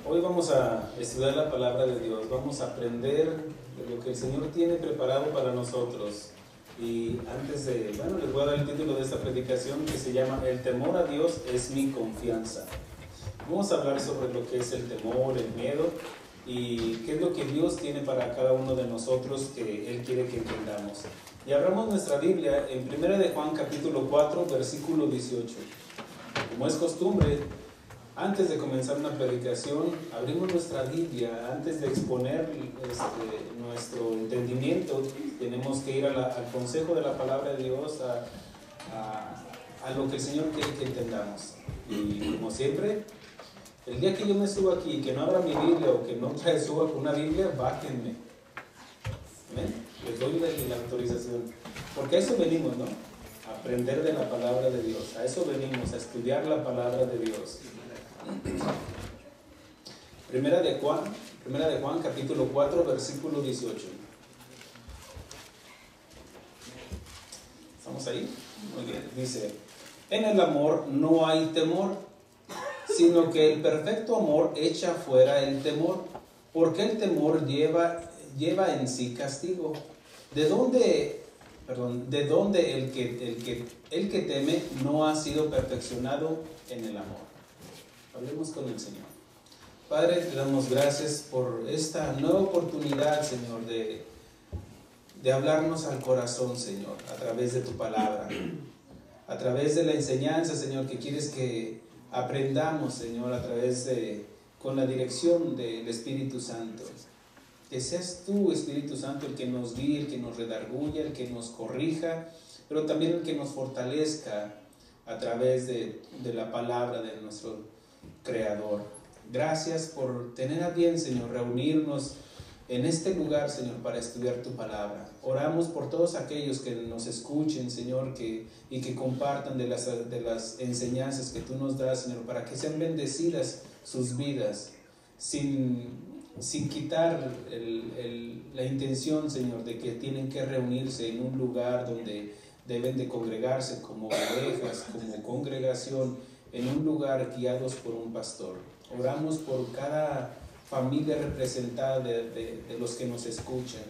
Hoy vamos a estudiar la palabra de Dios, vamos a aprender de lo que el Señor tiene preparado para nosotros. Y antes de, les voy a dar el título de esta predicación que se llama El temor a Dios es mi confianza. Vamos a hablar sobre lo que es el temor, el miedo y qué es lo que Dios tiene para cada uno de nosotros que Él quiere que entendamos. Y abramos nuestra Biblia en 1 de Juan capítulo 4, versículo 18. Como es costumbre, antes de comenzar una predicación, abrimos nuestra Biblia. Antes de exponer nuestro entendimiento, tenemos que ir al consejo de la palabra de Dios, a lo que el Señor quiere que entendamos. Y como siempre, el día que yo me suba aquí, que no abra mi Biblia o que no suba con una Biblia, bájenme. ¿Ven? Les doy la autorización. Porque a eso venimos, ¿no? A aprender de la palabra de Dios. A eso venimos, a estudiar la palabra de Dios. Primera de Juan, capítulo 4, versículo 18. ¿Estamos ahí? Muy bien. Dice: en el amor no hay temor, sino que el perfecto amor echa fuera el temor, porque el temor lleva en sí castigo. ¿De dónde el que teme no ha sido perfeccionado en el amor? Hablemos con el Señor. Padre, te damos gracias por esta nueva oportunidad, Señor, de hablarnos al corazón, Señor, a través de tu palabra, a través de la enseñanza, Señor, que quieres que aprendamos, Señor, con la dirección del Espíritu Santo. Que seas tú, Espíritu Santo, el que nos guíe, el que nos redarguya, el que nos corrija, pero también el que nos fortalezca a través de la palabra de nuestro Creador. Gracias por tener a bien, Señor, reunirnos en este lugar, Señor, para estudiar tu palabra. Oramos por todos aquellos que nos escuchen, Señor, y que compartan de las enseñanzas que tú nos das, Señor, para que sean bendecidas sus vidas, sin quitar la intención, Señor, de que tienen que reunirse en un lugar donde deben de congregarse como ovejas, como congregación, en un lugar guiados por un pastor. Oramos por cada familia representada de los que nos escuchan,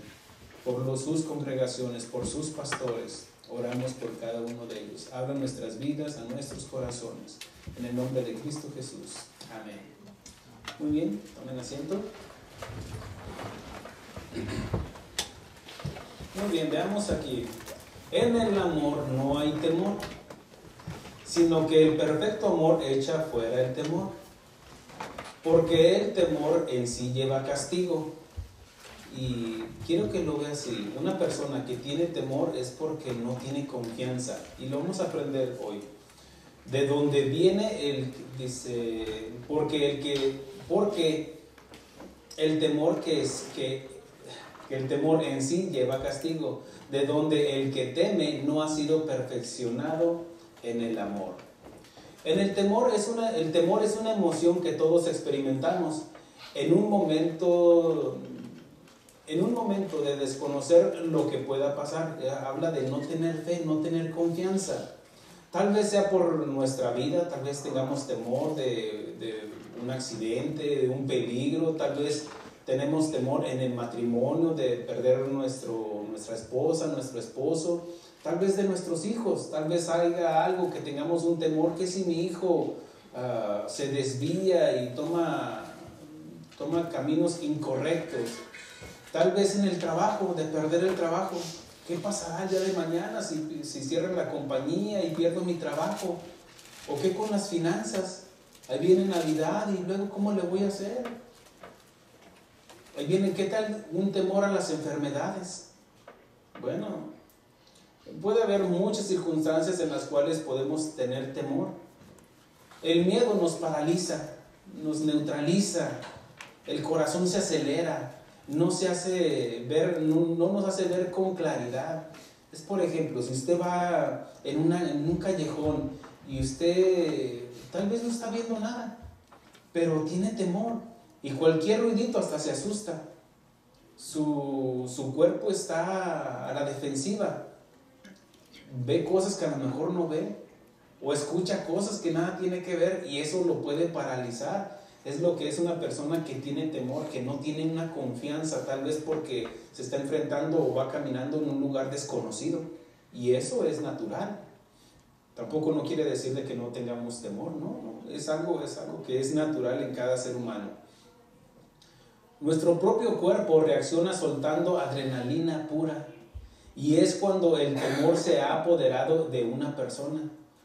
por sus congregaciones, por sus pastores. Oramos por cada uno de ellos. Habla nuestras vidas, a nuestros corazones. En el nombre de Cristo Jesús. Amén. Muy bien, tomen asiento. Muy bien, veamos aquí. En el amor no hay temor, sino que el perfecto amor echa fuera el temor, porque el temor en sí lleva castigo. Y quiero que lo vea así: una persona que tiene temor es porque no tiene confianza, y lo vamos a aprender hoy. De dónde viene porque el temor que el temor en sí lleva castigo, de donde el que teme no ha sido perfeccionado en el amor. El temor es una emoción que todos experimentamos en un momento de desconocer lo que pueda pasar. Habla de no tener fe, no tener confianza. Tal vez sea por nuestra vida, tal vez tengamos temor de un accidente, de un peligro, tal vez tenemos temor en el matrimonio de perder nuestra esposa, nuestro esposo, tal vez de nuestros hijos, tal vez haya algo que tengamos un temor, que si mi hijo se desvía y toma caminos incorrectos, tal vez en el trabajo, de perder el trabajo. ¿Qué pasará el día de mañana si cierran la compañía y pierdo mi trabajo? ¿O qué con las finanzas? Ahí viene Navidad y luego ¿cómo le voy a hacer? Ahí viene, ¿qué tal un temor a las enfermedades? Bueno, puede haber muchas circunstancias en las cuales podemos tener temor. El miedo nos paraliza, nos neutraliza, el corazón se acelera, no nos hace ver con claridad. Es, por ejemplo, si usted va en un callejón y usted tal vez no está viendo nada, pero tiene temor, y cualquier ruidito hasta se asusta. Su cuerpo está a la defensiva, ve cosas que a lo mejor no ve, o escucha cosas que nada tiene que ver, y eso lo puede paralizar. Es lo que es una persona que tiene temor, que no tiene una confianza, tal vez porque se está enfrentando o va caminando en un lugar desconocido. Y eso es natural. Tampoco no quiere decir de que no tengamos temor, no. Es algo que es natural en cada ser humano. Nuestro propio cuerpo reacciona soltando adrenalina pura. Y es cuando el temor se ha apoderado de una persona.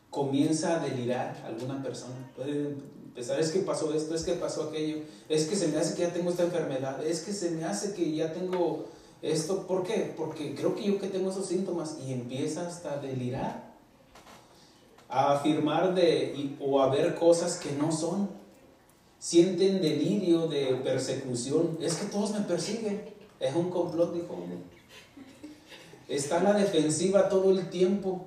Comienza a delirar alguna persona. Puede empezar, es que pasó esto, es que pasó aquello, es que se me hace que ya tengo esta enfermedad, es que se me hace que ya tengo esto. ¿Por qué? Porque creo que yo que tengo esos síntomas. Y empieza hasta a delirar, a afirmar o a ver cosas que no son. Sienten delirio de persecución. Es que todos me persiguen. Es un complot, dijo uno. Está a la defensiva todo el tiempo.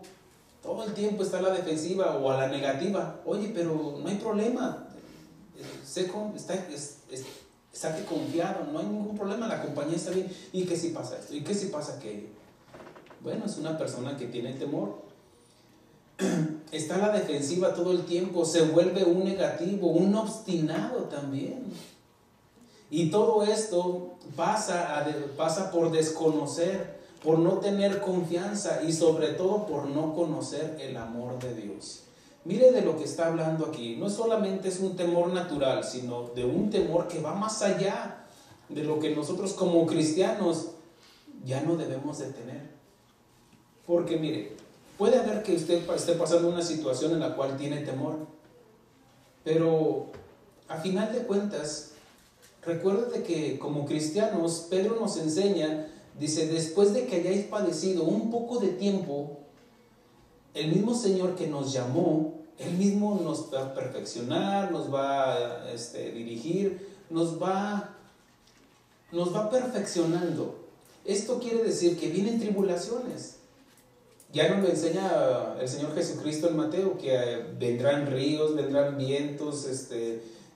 Todo el tiempo está a la defensiva o a la negativa. Oye, pero no hay problema. Estate confiado. No hay ningún problema. La compañía está bien. ¿Y qué si pasa esto? ¿Y qué si pasa aquello? Bueno, es una persona que tiene temor. Está a la defensiva todo el tiempo. Se vuelve un negativo, un obstinado también. Y todo esto pasa por desconocer, por no tener confianza y sobre todo por no conocer el amor de Dios. Mire de lo que está hablando aquí. No solamente es un temor natural, sino de un temor que va más allá de lo que nosotros como cristianos ya no debemos de tener. Porque mire, puede haber que usted esté pasando una situación en la cual tiene temor, pero a final de cuentas, recuerde que como cristianos, Pedro nos enseña. Dice, después de que hayáis padecido un poco de tiempo, el mismo Señor que nos llamó, Él mismo nos va a perfeccionar, nos va a dirigir, nos va perfeccionando. Esto quiere decir que vienen tribulaciones. Ya nos lo enseña el Señor Jesucristo en Mateo, que vendrán ríos, vendrán vientos,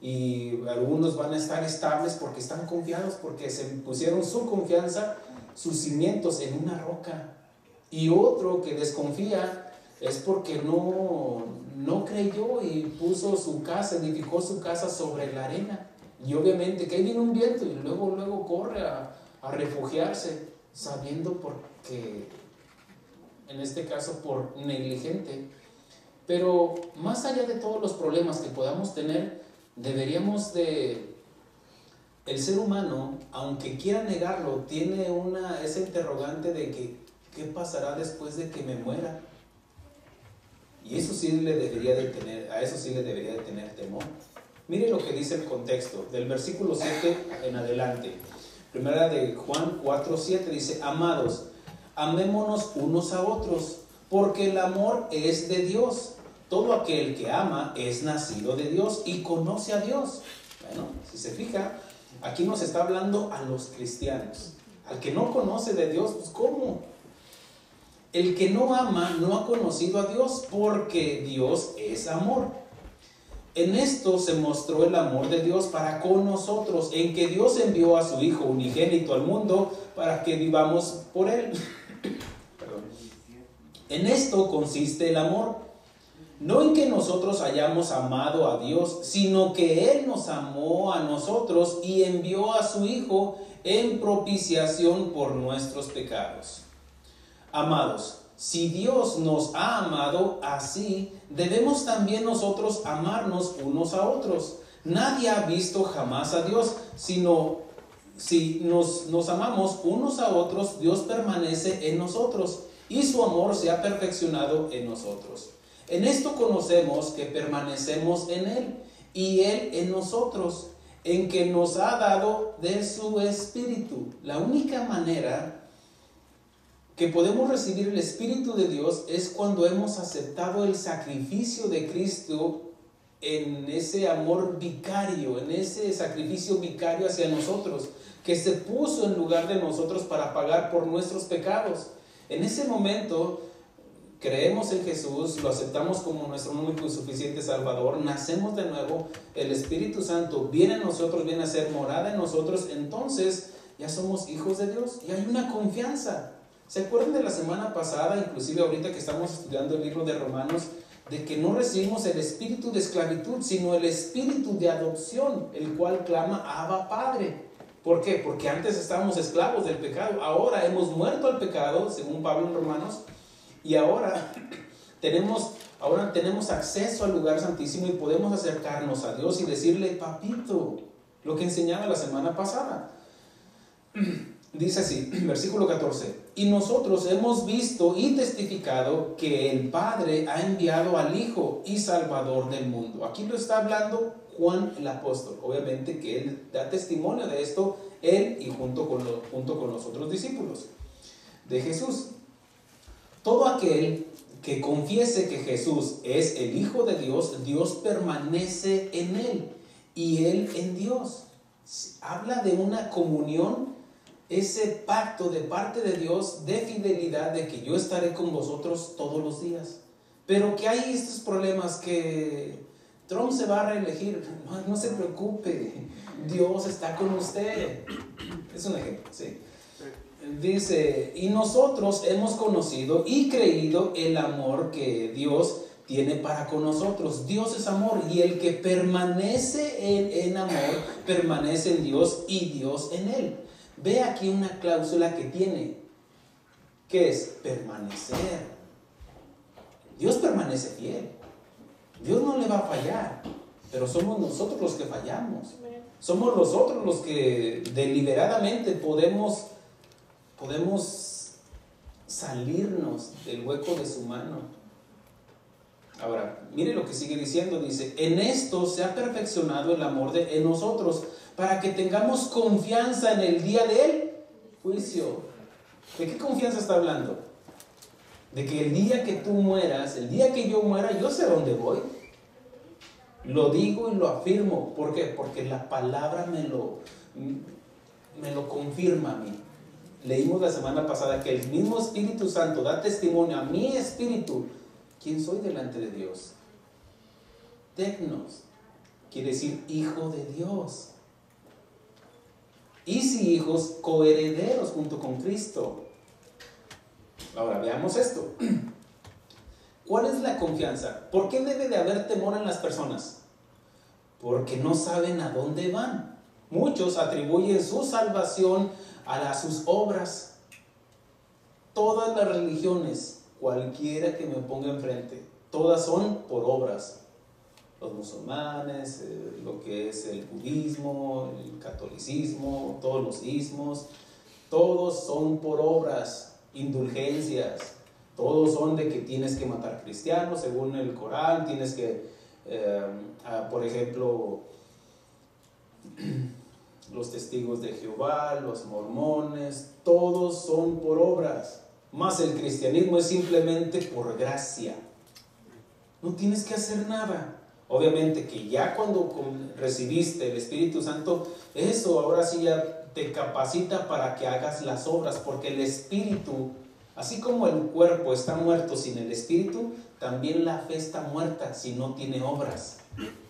y algunos van a estar estables porque están confiados, porque se pusieron su confianza, sus cimientos en una roca. Y otro que desconfía es porque no creyó y puso su casa, edificó su casa sobre la arena. Y obviamente que ahí viene un viento y luego corre a refugiarse, sabiendo porque, en este caso, por negligente. Pero más allá de todos los problemas que podamos tener, deberíamos el ser humano, aunque quiera negarlo, tiene esa interrogante de que ¿qué pasará después de que me muera? Y eso sí le debería de tener temor. Mire lo que dice el contexto, del versículo 7 en adelante. Primera de Juan 4:7 dice, amados, amémonos unos a otros, porque el amor es de Dios. Todo aquel que ama es nacido de Dios y conoce a Dios. Bueno, si se fija, aquí nos está hablando a los cristianos. Al que no conoce de Dios, pues ¿cómo? El que no ama no ha conocido a Dios, porque Dios es amor. En esto se mostró el amor de Dios para con nosotros, en que Dios envió a su Hijo unigénito al mundo para que vivamos por Él. En esto consiste el amor. No en que nosotros hayamos amado a Dios, sino que Él nos amó a nosotros y envió a su Hijo en propiciación por nuestros pecados. Amados, si Dios nos ha amado así, debemos también nosotros amarnos unos a otros. Nadie ha visto jamás a Dios, sino si nos amamos unos a otros, Dios permanece en nosotros y su amor se ha perfeccionado en nosotros. En esto conocemos que permanecemos en Él y Él en nosotros, en que nos ha dado de su Espíritu. La única manera que podemos recibir el Espíritu de Dios es cuando hemos aceptado el sacrificio de Cristo en ese amor vicario, en ese sacrificio vicario hacia nosotros, que se puso en lugar de nosotros para pagar por nuestros pecados. En ese momento creemos en Jesús, lo aceptamos como nuestro único y suficiente Salvador, nacemos de nuevo, el Espíritu Santo viene a nosotros, viene a ser morada en nosotros, entonces ya somos hijos de Dios y hay una confianza. ¿Se acuerdan de la semana pasada, inclusive ahorita que estamos estudiando el libro de Romanos, de que no recibimos el espíritu de esclavitud, sino el espíritu de adopción, el cual clama Abba Padre. ¿Por qué? Porque antes estábamos esclavos del pecado, ahora hemos muerto al pecado, según Pablo en Romanos, y ahora tenemos acceso al lugar santísimo y podemos acercarnos a Dios y decirle, papito, lo que enseñaba la semana pasada. Dice así, versículo 14, y nosotros hemos visto y testificado que el Padre ha enviado al Hijo y Salvador del mundo. Aquí lo está hablando Juan el apóstol, obviamente que él da testimonio de esto, él y junto con los otros discípulos de Jesús. Todo aquel que confiese que Jesús es el Hijo de Dios, Dios permanece en él y él en Dios. Habla de una comunión, ese pacto de parte de Dios de fidelidad, de que yo estaré con vosotros todos los días. Pero que hay estos problemas, que Trump se va a reelegir. No se preocupe, Dios está con usted. Es un ejemplo, sí. Dice, y nosotros hemos conocido y creído el amor que Dios tiene para con nosotros. Dios es amor, y el que permanece en amor, permanece en Dios y Dios en él. Ve aquí una cláusula que tiene, que es permanecer. Dios permanece fiel. Dios no le va a fallar, pero somos nosotros los que fallamos. Somos nosotros los que deliberadamente podemos salirnos del hueco de su mano. Ahora, mire lo que sigue diciendo, dice, en esto se ha perfeccionado el amor en nosotros, para que tengamos confianza en el día del juicio. ¿De qué confianza está hablando? De que el día que tú mueras, el día que yo muera, yo sé a dónde voy. Lo digo y lo afirmo. ¿Por qué? Porque la palabra me lo confirma a mí. Leímos la semana pasada que el mismo Espíritu Santo da testimonio a mi espíritu. ¿Quién soy delante de Dios? Tecnos quiere decir hijo de Dios. Y si hijos, coherederos junto con Cristo. Ahora veamos esto. ¿Cuál es la confianza? ¿Por qué debe de haber temor en las personas? Porque no saben a dónde van. Muchos atribuyen su salvación a sus obras. Todas las religiones, cualquiera que me ponga enfrente, todas son por obras. Los musulmanes, lo que es el budismo, el catolicismo, todos los ismos, todos son por obras, indulgencias. Todos son de que tienes que matar cristianos, según el Corán, tienes que, por ejemplo, los testigos de Jehová, los mormones, todos son por obras. Más el cristianismo es simplemente por gracia. No tienes que hacer nada. Obviamente que ya cuando recibiste el Espíritu Santo, eso ahora sí ya te capacita para que hagas las obras, porque el Espíritu, así como el cuerpo está muerto sin el Espíritu, también la fe está muerta si no tiene obras.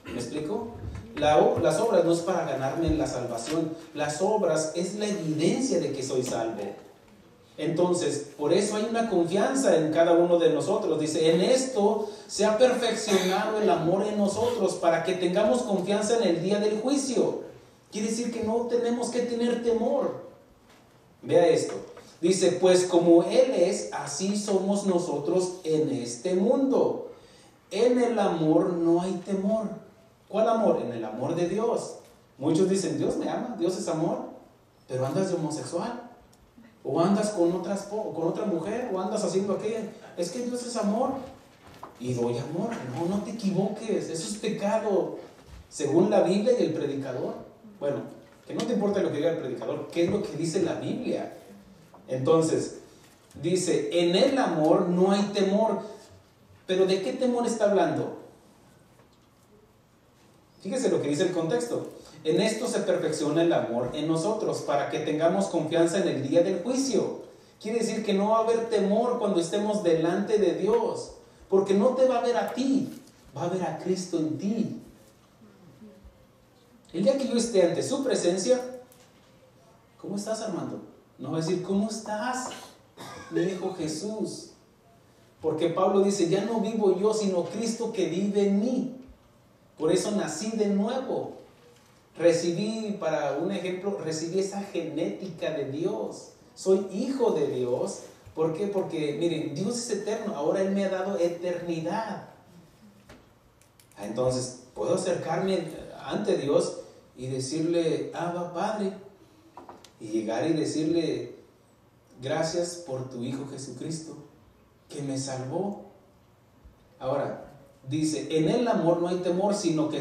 ¿Me explico? Las obras no es para ganarme la salvación. Las obras es la evidencia de que soy salvo. Entonces, por eso hay una confianza en cada uno de nosotros. Dice, en esto se ha perfeccionado el amor en nosotros, para que tengamos confianza en el día del juicio. Quiere decir que no tenemos que tener temor. Vea esto. Dice, pues como Él es, así somos nosotros en este mundo. En el amor no hay temor. ¿Cuál amor? En el amor de Dios. Muchos dicen, Dios me ama, Dios es amor, pero andas de homosexual, o andas con otra mujer, o andas haciendo aquello. Es que Dios es amor, y doy amor. No te equivoques, eso es pecado, según la Biblia y el predicador. Bueno, que no te importa lo que diga el predicador, ¿qué es lo que dice la Biblia? Entonces, dice, en el amor no hay temor. ¿Pero de qué temor está hablando? Fíjese lo que dice el contexto. En esto se perfecciona el amor en nosotros, para que tengamos confianza en el día del juicio. Quiere decir que no va a haber temor cuando estemos delante de Dios, porque no te va a ver a ti, va a ver a Cristo en ti. El día que yo esté ante su presencia, ¿cómo estás, Armando? No va a decir, ¿cómo estás, mi hijo Jesús? Porque Pablo dice, ya no vivo yo, sino Cristo que vive en mí. Por eso nací de nuevo. Recibí, para un ejemplo, recibí esa genética de Dios. Soy hijo de Dios. ¿Por qué? Porque, miren, Dios es eterno. Ahora Él me ha dado eternidad. Entonces, puedo acercarme ante Dios y decirle, Abba, Padre. Y llegar y decirle, gracias por tu Hijo Jesucristo, que me salvó. Ahora, dice, en el amor no hay temor, sino que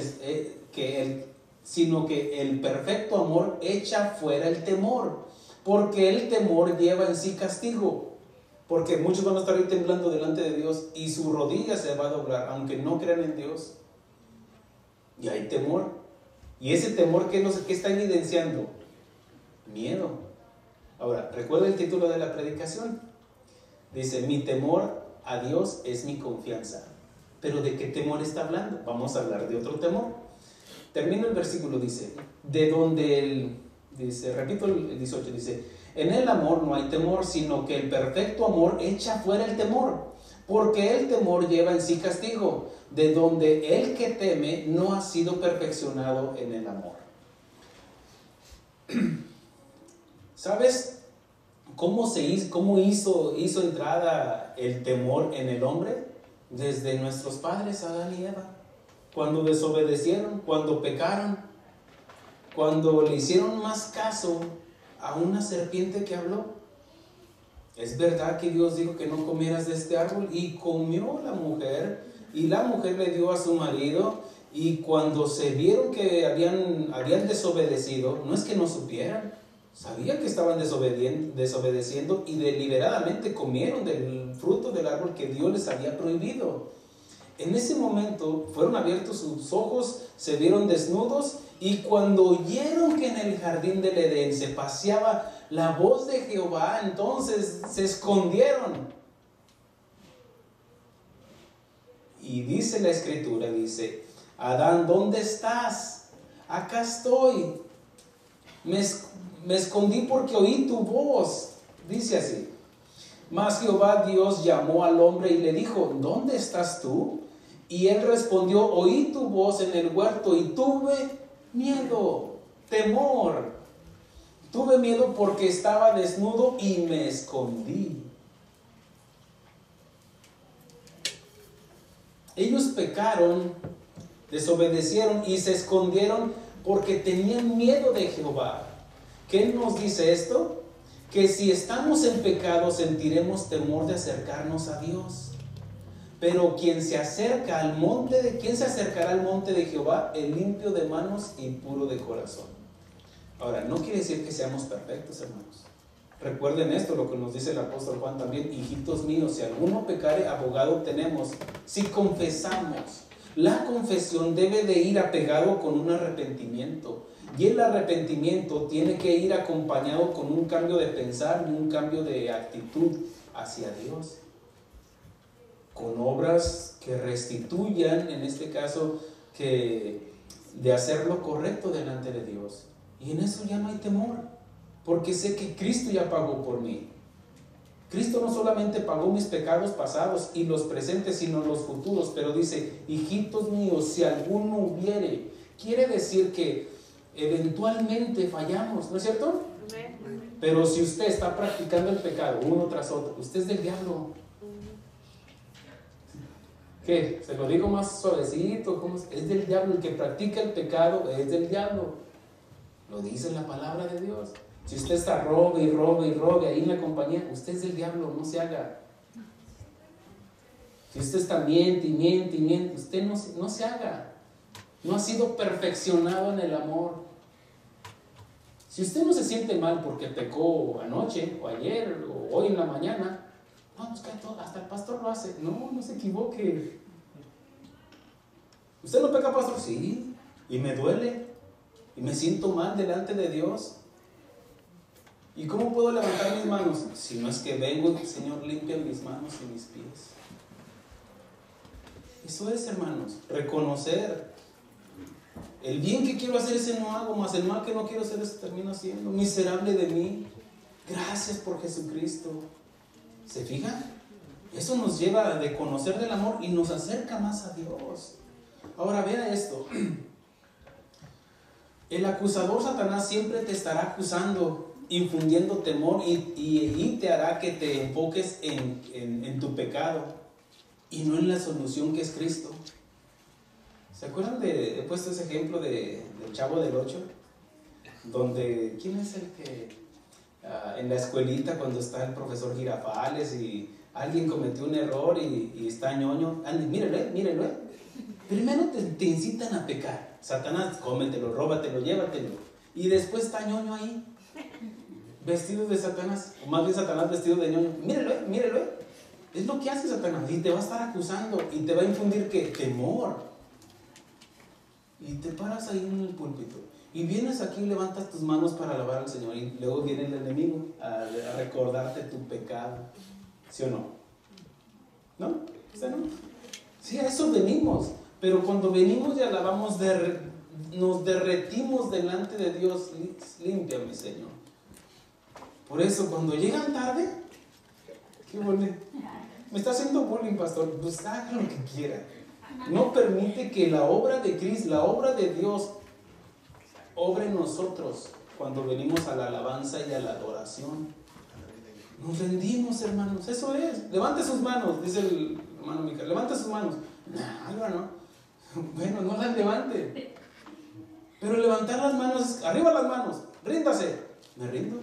el perfecto amor echa fuera el temor, porque el temor lleva en sí castigo. Porque muchos van a estar ahí temblando delante de Dios y su rodilla se va a doblar, aunque no crean en Dios. Y hay temor. Y ese temor, ¿qué está evidenciando? Miedo. Ahora, recuerda el título de la predicación. Dice, mi temor a Dios es mi confianza. ¿Pero de qué temor está hablando? Vamos a hablar de otro temor. Termino el versículo, dice, repito el 18, dice, en el amor no hay temor, sino que el perfecto amor echa fuera el temor, porque el temor lleva en sí castigo, de donde el que teme no ha sido perfeccionado en el amor. ¿Sabes cómo hizo entrada el temor en el hombre? Desde nuestros padres Adán y Eva, cuando desobedecieron, cuando pecaron, cuando le hicieron más caso a una serpiente que habló. Es verdad que Dios dijo que no comieras de este árbol, y comió la mujer, y la mujer le dio a su marido, y cuando se vieron que habían desobedecido, no es que no supieran, sabían que estaban desobedeciendo y deliberadamente comieron del fruto del árbol que Dios les había prohibido. En ese momento fueron abiertos sus ojos, se vieron desnudos, y cuando oyeron que en el jardín del Edén se paseaba la voz de Jehová, entonces se escondieron. Y dice la Escritura, dice, Adán, ¿dónde estás? Acá estoy. Me escondí porque oí tu voz. Dice así. Mas Jehová Dios llamó al hombre y le dijo, ¿dónde estás tú? Y él respondió, oí tu voz en el huerto y tuve miedo, temor. Tuve miedo porque estaba desnudo y me escondí. Ellos pecaron, desobedecieron y se escondieron porque tenían miedo de Jehová. ¿Qué nos dice esto? Que si estamos en pecado sentiremos temor de acercarnos a Dios. Pero ¿quién se acercará al monte de Jehová? El limpio de manos y puro de corazón. Ahora, no quiere decir que seamos perfectos, hermanos. Recuerden esto, lo que nos dice el apóstol Juan también, hijitos míos, si alguno pecare, abogado tenemos, si confesamos. La confesión debe de ir apegado con un arrepentimiento. Y el arrepentimiento tiene que ir acompañado con un cambio de pensar y un cambio de actitud hacia Dios. Con obras que restituyan, en este caso, de hacer lo correcto delante de Dios. Y en eso ya no hay temor, porque sé que Cristo ya pagó por mí. Cristo no solamente pagó mis pecados pasados y los presentes, sino los futuros, pero dice, hijitos míos, si alguno hubiere, quiere decir que eventualmente fallamos, ¿no es cierto? Pero si usted está practicando el pecado uno tras otro, usted es del diablo. ¿Qué? ¿Se lo digo más suavecito? ¿Cómo es? Es del diablo. El que practica el pecado es del diablo. Lo dice la palabra de Dios. Si usted está robe y robe y robe ahí en la compañía, usted es del diablo, no se haga. Si usted está miente y miente y miente, usted no se haga. No ha sido perfeccionado en el amor. Si usted no se siente mal porque pecó anoche o ayer o hoy en la mañana, no, pues hasta el pastor lo hace. No se equivoque. ¿Usted no peca, pastor? Sí, y me duele. Y me siento mal delante de Dios. ¿Y cómo puedo levantar mis manos? Si no es que vengo, Señor, limpia mis manos y mis pies. Eso es, hermanos, reconocer. El bien que quiero hacer, ese no hago, más el mal que no quiero hacer, ese termino haciendo. Miserable de mí. Gracias por Jesucristo. ¿Se fijan? Eso nos lleva a conocer del amor y nos acerca más a Dios. Ahora vea esto. El acusador Satanás siempre te estará acusando, infundiendo temor y te hará que te enfoques en tu pecado y no en la solución que es Cristo. ¿Se acuerdan he puesto ese ejemplo del Chavo del 8? Donde, ¿quién es el que en la escuelita cuando está el profesor Girafales y alguien cometió un error y está ñoño? Mírenlo. Primero te incitan a pecar. Satanás, cómetelo, róbatelo, llévatelo. Y después está ñoño ahí, vestido de Satanás, o más bien Satanás vestido de ñoño. Mírelo. Es lo que hace Satanás y te va a estar acusando y te va a infundir ¿qué? Temor. Y te paras ahí en el púlpito y vienes aquí y levantas tus manos para alabar al Señor y luego viene el enemigo a recordarte tu pecado. ¿Sí o no? ¿No? ¿Usted no? Sí, a eso venimos. Pero cuando venimos y alabamos, nos derretimos delante de Dios. Límpiame, Señor. Por eso, cuando llegan tarde, qué bonito. Me está haciendo bullying, pastor. Pues haga lo que quiera. No permite que la obra de Cristo, la obra de Dios, obre en nosotros cuando venimos a la alabanza y a la adoración. Nos rendimos, hermanos. Eso es. Levante sus manos, dice el hermano Mica. Levante sus manos. No. Bueno, no las levante. Pero levantar las manos, arriba las manos. Ríndase. ¿Me rindo?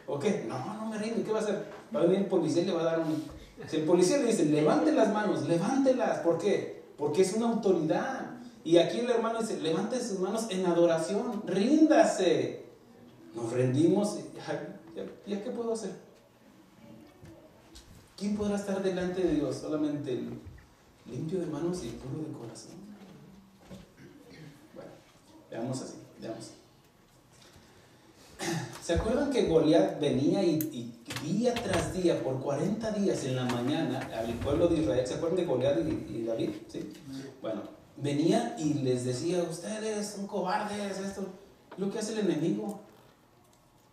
¿O qué? No me rindo. ¿Qué va a hacer? Va a venir el policía y le va a dar un... Si el policía le dice, levante las manos, levántelas. ¿Por qué? Porque es una autoridad. Y aquí el hermano dice, levante sus manos en adoración, ríndase. Nos rendimos. ¿Ya qué puedo hacer? ¿Quién podrá estar delante de Dios? Solamente el limpio de manos y puro de corazón. Bueno, veamos así, veamos. ¿Se acuerdan que Goliat venía y día tras día, por 40 días en la mañana, al pueblo de Israel? ¿Se acuerdan de Goliat y David? ¿Sí? Bueno, venía y les decía, ustedes son cobardes, esto. Lo que hace el enemigo.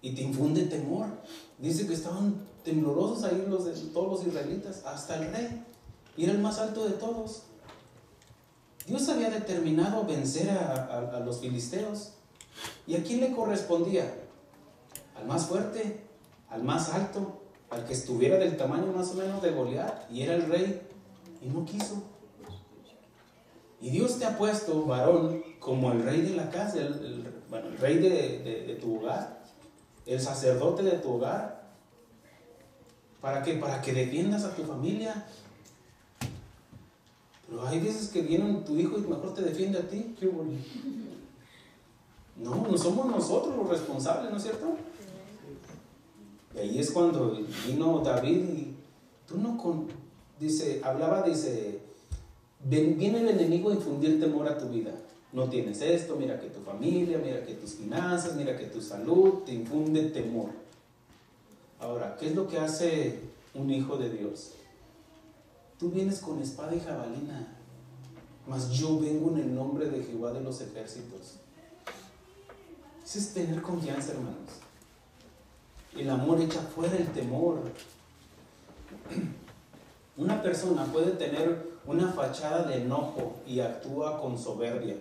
Y te infunde temor. Dice que estaban temblorosos ahí todos los israelitas, hasta el rey. Y era el más alto de todos. Dios había determinado vencer a los filisteos. ¿Y a quién le correspondía? Al más fuerte, al más alto, al que estuviera del tamaño más o menos de Goliat, y era el rey, y no quiso. Y Dios te ha puesto, varón, como el rey de la casa, el rey de tu hogar, el sacerdote de tu hogar. ¿Para qué? Para que defiendas a tu familia. Pero hay veces que viene tu hijo y mejor te defiende a ti. No somos nosotros los responsables, ¿no es cierto? Y ahí es cuando vino David y viene el enemigo a infundir temor a tu vida. No tienes esto, mira que tu familia, mira que tus finanzas, mira que tu salud, te infunde temor. Ahora, ¿qué es lo que hace un hijo de Dios? Tú vienes con espada y jabalina, mas yo vengo en el nombre de Jehová de los ejércitos. Eso es tener confianza, hermanos. El amor echa fuera el temor. Una persona puede tener una fachada de enojo y actúa con soberbia.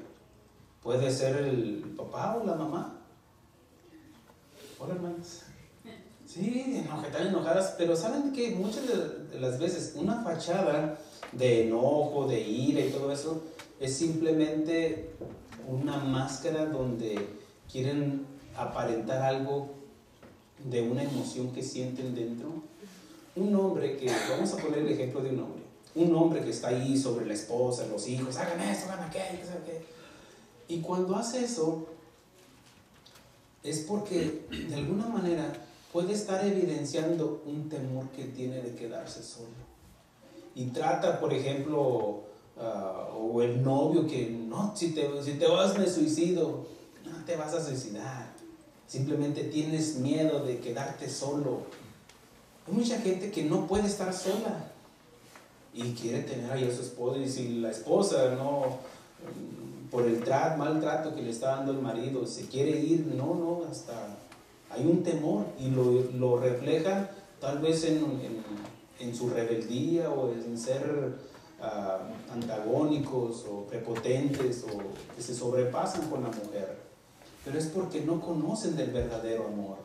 Puede ser el papá o la mamá. Hola, hermanos. Sí, están enojadas, pero ¿saben que muchas de las veces una fachada de enojo, de ira y todo eso es simplemente una máscara donde quieren aparentar algo de una emoción que sienten dentro? Un hombre que, vamos a poner el ejemplo de un hombre que está ahí sobre la esposa, los hijos, hagan esto, hagan aquello, ¿sabe qué? Y cuando hace eso, es porque de alguna manera puede estar evidenciando un temor que tiene de quedarse solo. Y trata, por ejemplo, o el novio que, no, si te vas me suicido. No te vas a suicidar. Simplemente tienes miedo de quedarte solo. Hay mucha gente que no puede estar sola y quiere tener ahí a su esposa, y si la esposa no, por el mal trato que le está dando el marido, se quiere ir, hasta hay un temor y lo refleja tal vez en en su rebeldía o en ser antagónicos o prepotentes o que se sobrepasan con la mujer, pero es porque no conocen del verdadero amor.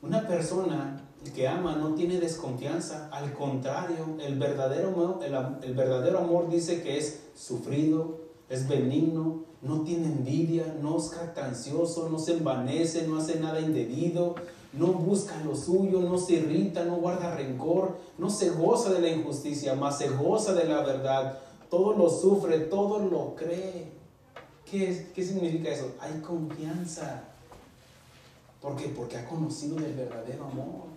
Una persona que ama no tiene desconfianza, al contrario, el verdadero amor dice que es sufrido, es benigno, no tiene envidia, no es jactancioso, no se envanece, no hace nada indebido, no busca lo suyo, no se irrita, no guarda rencor, no se goza de la injusticia, mas se goza de la verdad. Todo lo sufre, todo lo cree. ¿Qué significa eso? Hay confianza. ¿Por qué? Porque ha conocido del verdadero amor.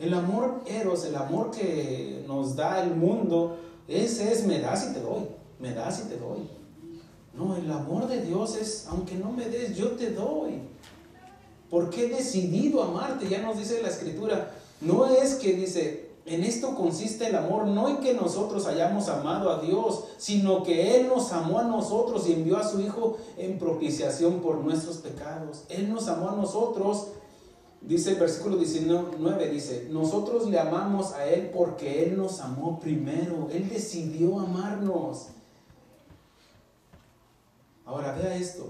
El amor eros, el amor que nos da el mundo, ese es me das y te doy, me das y te doy. No, el amor de Dios es, aunque no me des, yo te doy. Porque he decidido amarte, ya nos dice la Escritura. No es que dice, en esto consiste el amor, no en que nosotros hayamos amado a Dios, sino que Él nos amó a nosotros y envió a su Hijo en propiciación por nuestros pecados. Él nos amó a nosotros, dice el versículo 19, dice, nosotros le amamos a Él porque Él nos amó primero, Él decidió amarnos. Ahora vea esto.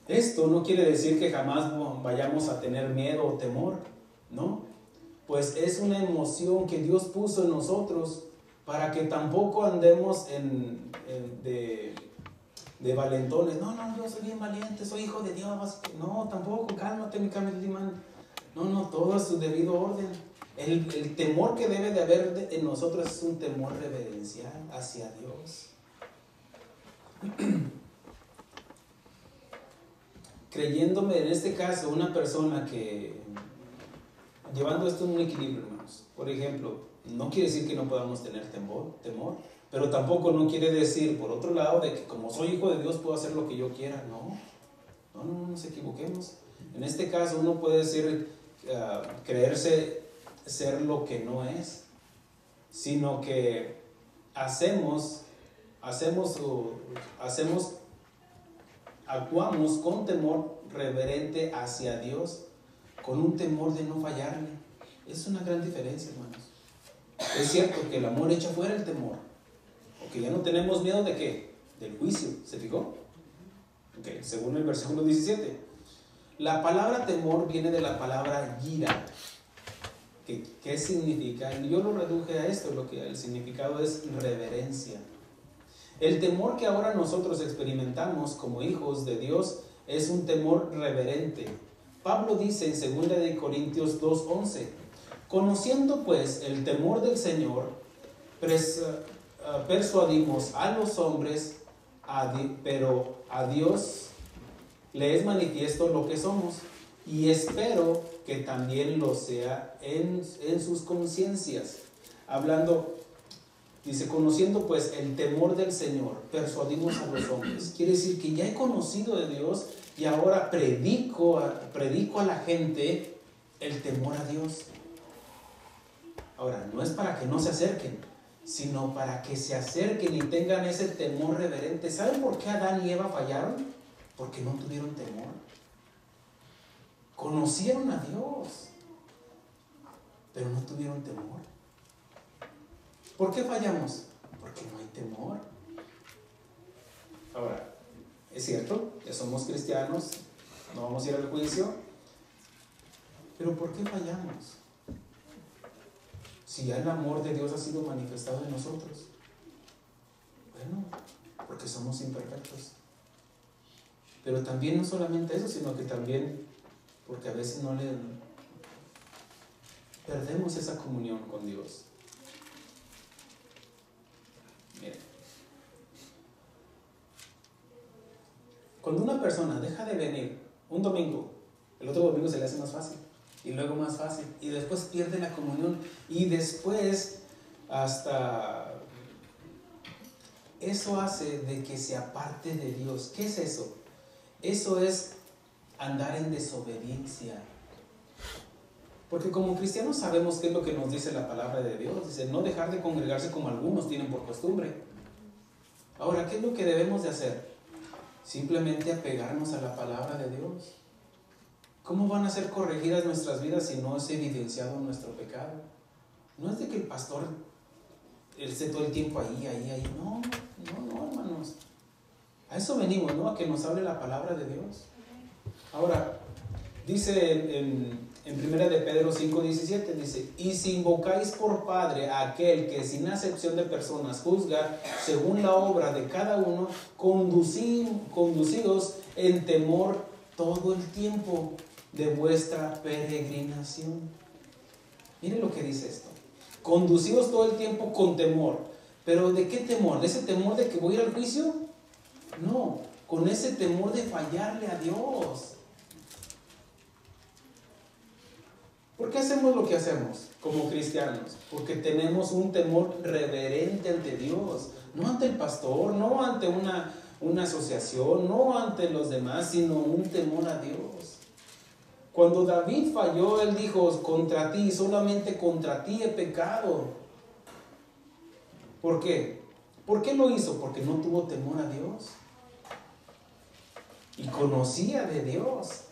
Esto no quiere decir que jamás vayamos a tener miedo o temor, ¿no? Pues es una emoción que Dios puso en nosotros para que tampoco andemos de valentones. No, yo soy bien valiente, soy hijo de Dios. No, tampoco, cálmate, mi Camilman. No, todo a su debido orden. El temor que debe de haber en nosotros es un temor reverencial hacia Dios. Creyéndome en este caso una persona que, llevando esto en un equilibrio, hermanos, por ejemplo, no quiere decir que no podamos tener temor, pero tampoco no quiere decir, por otro lado, de que como soy hijo de Dios puedo hacer lo que yo quiera. No nos equivoquemos. En este caso uno puede decir, creerse ser lo que no es, sino que actuamos con temor reverente hacia Dios, con un temor de no fallarle. Es una gran diferencia, hermanos. Es cierto que el amor echa fuera el temor, o que ya no tenemos miedo de ¿qué? Del juicio, ¿se fijó? Okay. Según el versículo 17, la palabra temor viene de la palabra gira. ¿Qué significa? Yo lo reduje a esto, el significado es reverencia. El temor que ahora nosotros experimentamos como hijos de Dios es un temor reverente. Pablo dice en 2 Corintios 2:11, conociendo pues el temor del Señor, persuadimos a los hombres, pero a Dios le es manifiesto lo que somos, y espero que también lo sea en sus conciencias. Hablando, dice, conociendo pues el temor del Señor, persuadimos a los hombres. Quiere decir que ya he conocido de Dios y ahora predico a la gente el temor a Dios. Ahora, no es para que no se acerquen, sino para que se acerquen y tengan ese temor reverente. ¿Saben por qué Adán y Eva fallaron? Porque no tuvieron temor. Conocieron a Dios, pero no tuvieron temor. ¿Por qué fallamos? Porque no hay temor. Ahora, es cierto, ya somos cristianos, no vamos a ir al juicio, pero ¿por qué fallamos? Si ya el amor de Dios ha sido manifestado en nosotros. Bueno, porque somos imperfectos. Pero también no solamente eso, sino que también porque a veces perdemos esa comunión con Dios. Miren, cuando una persona deja de venir un domingo, el otro domingo se le hace más fácil, y luego más fácil, y después pierde la comunión, y después hasta eso hace de que se aparte de Dios. ¿Qué es eso? Eso es andar en desobediencia. Porque como cristianos sabemos qué es lo que nos dice la palabra de Dios. Dice, no dejar de congregarse como algunos tienen por costumbre. Ahora, ¿qué es lo que debemos de hacer? Simplemente apegarnos a la palabra de Dios. ¿Cómo van a ser corregidas nuestras vidas si no es evidenciado nuestro pecado? No es de que el pastor esté todo el tiempo ahí. No, hermanos. A eso venimos, ¿no? A que nos hable la palabra de Dios. Ahora, dice en 1 de Pedro 5:17, dice: y si invocáis por Padre a aquel que sin acepción de personas juzga según la obra de cada uno, conducidos en temor todo el tiempo de vuestra peregrinación. Miren lo que dice esto: conducidos todo el tiempo con temor. ¿Pero de qué temor? ¿De ese temor de que voy a ir al juicio? No, con ese temor de fallarle a Dios. ¿Por qué hacemos lo que hacemos como cristianos? Porque tenemos un temor reverente ante Dios, no ante el pastor, no ante una asociación, no ante los demás, sino un temor a Dios. Cuando David falló, él dijo: contra ti, solamente contra ti he pecado. ¿Por qué? ¿Por qué lo hizo? Porque no tuvo temor a Dios y conocía de Dios.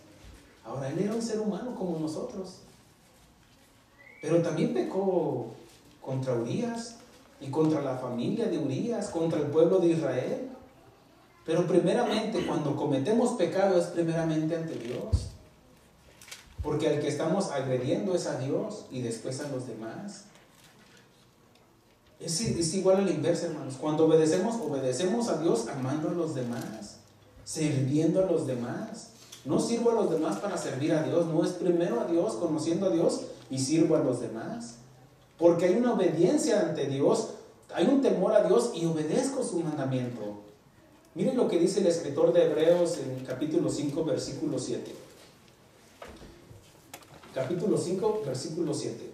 Ahora, él era un ser humano como nosotros. Pero también pecó contra Urías y contra la familia de Urías, contra el pueblo de Israel. Pero primeramente, cuando cometemos pecado, es primeramente ante Dios. Porque al que estamos agrediendo es a Dios y después a los demás. Es igual a la inversa, hermanos. Cuando obedecemos a Dios amando a los demás, sirviendo a los demás. No sirvo a los demás para servir a Dios, no, es primero a Dios, conociendo a Dios, y sirvo a los demás. Porque hay una obediencia ante Dios, hay un temor a Dios y obedezco su mandamiento. Miren lo que dice el escritor de Hebreos en capítulo 5, versículo 7. Capítulo 5, versículo 7.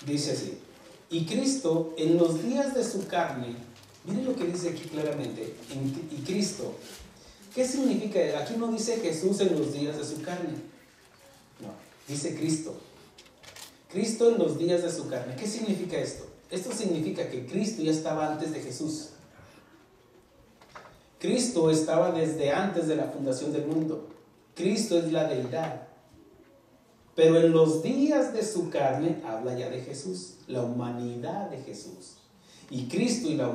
Dice así: y Cristo en los días de su carne, miren lo que dice aquí claramente, y Cristo, ¿qué significa? Aquí no dice Jesús en los días de su carne, no, dice Cristo. Cristo en los días de su carne. ¿Qué significa esto? Esto significa que Cristo ya estaba antes de Jesús. Cristo estaba desde antes de la fundación del mundo. Cristo es la deidad. Pero en los días de su carne habla ya de Jesús, la humanidad de Jesús. Y Cristo y la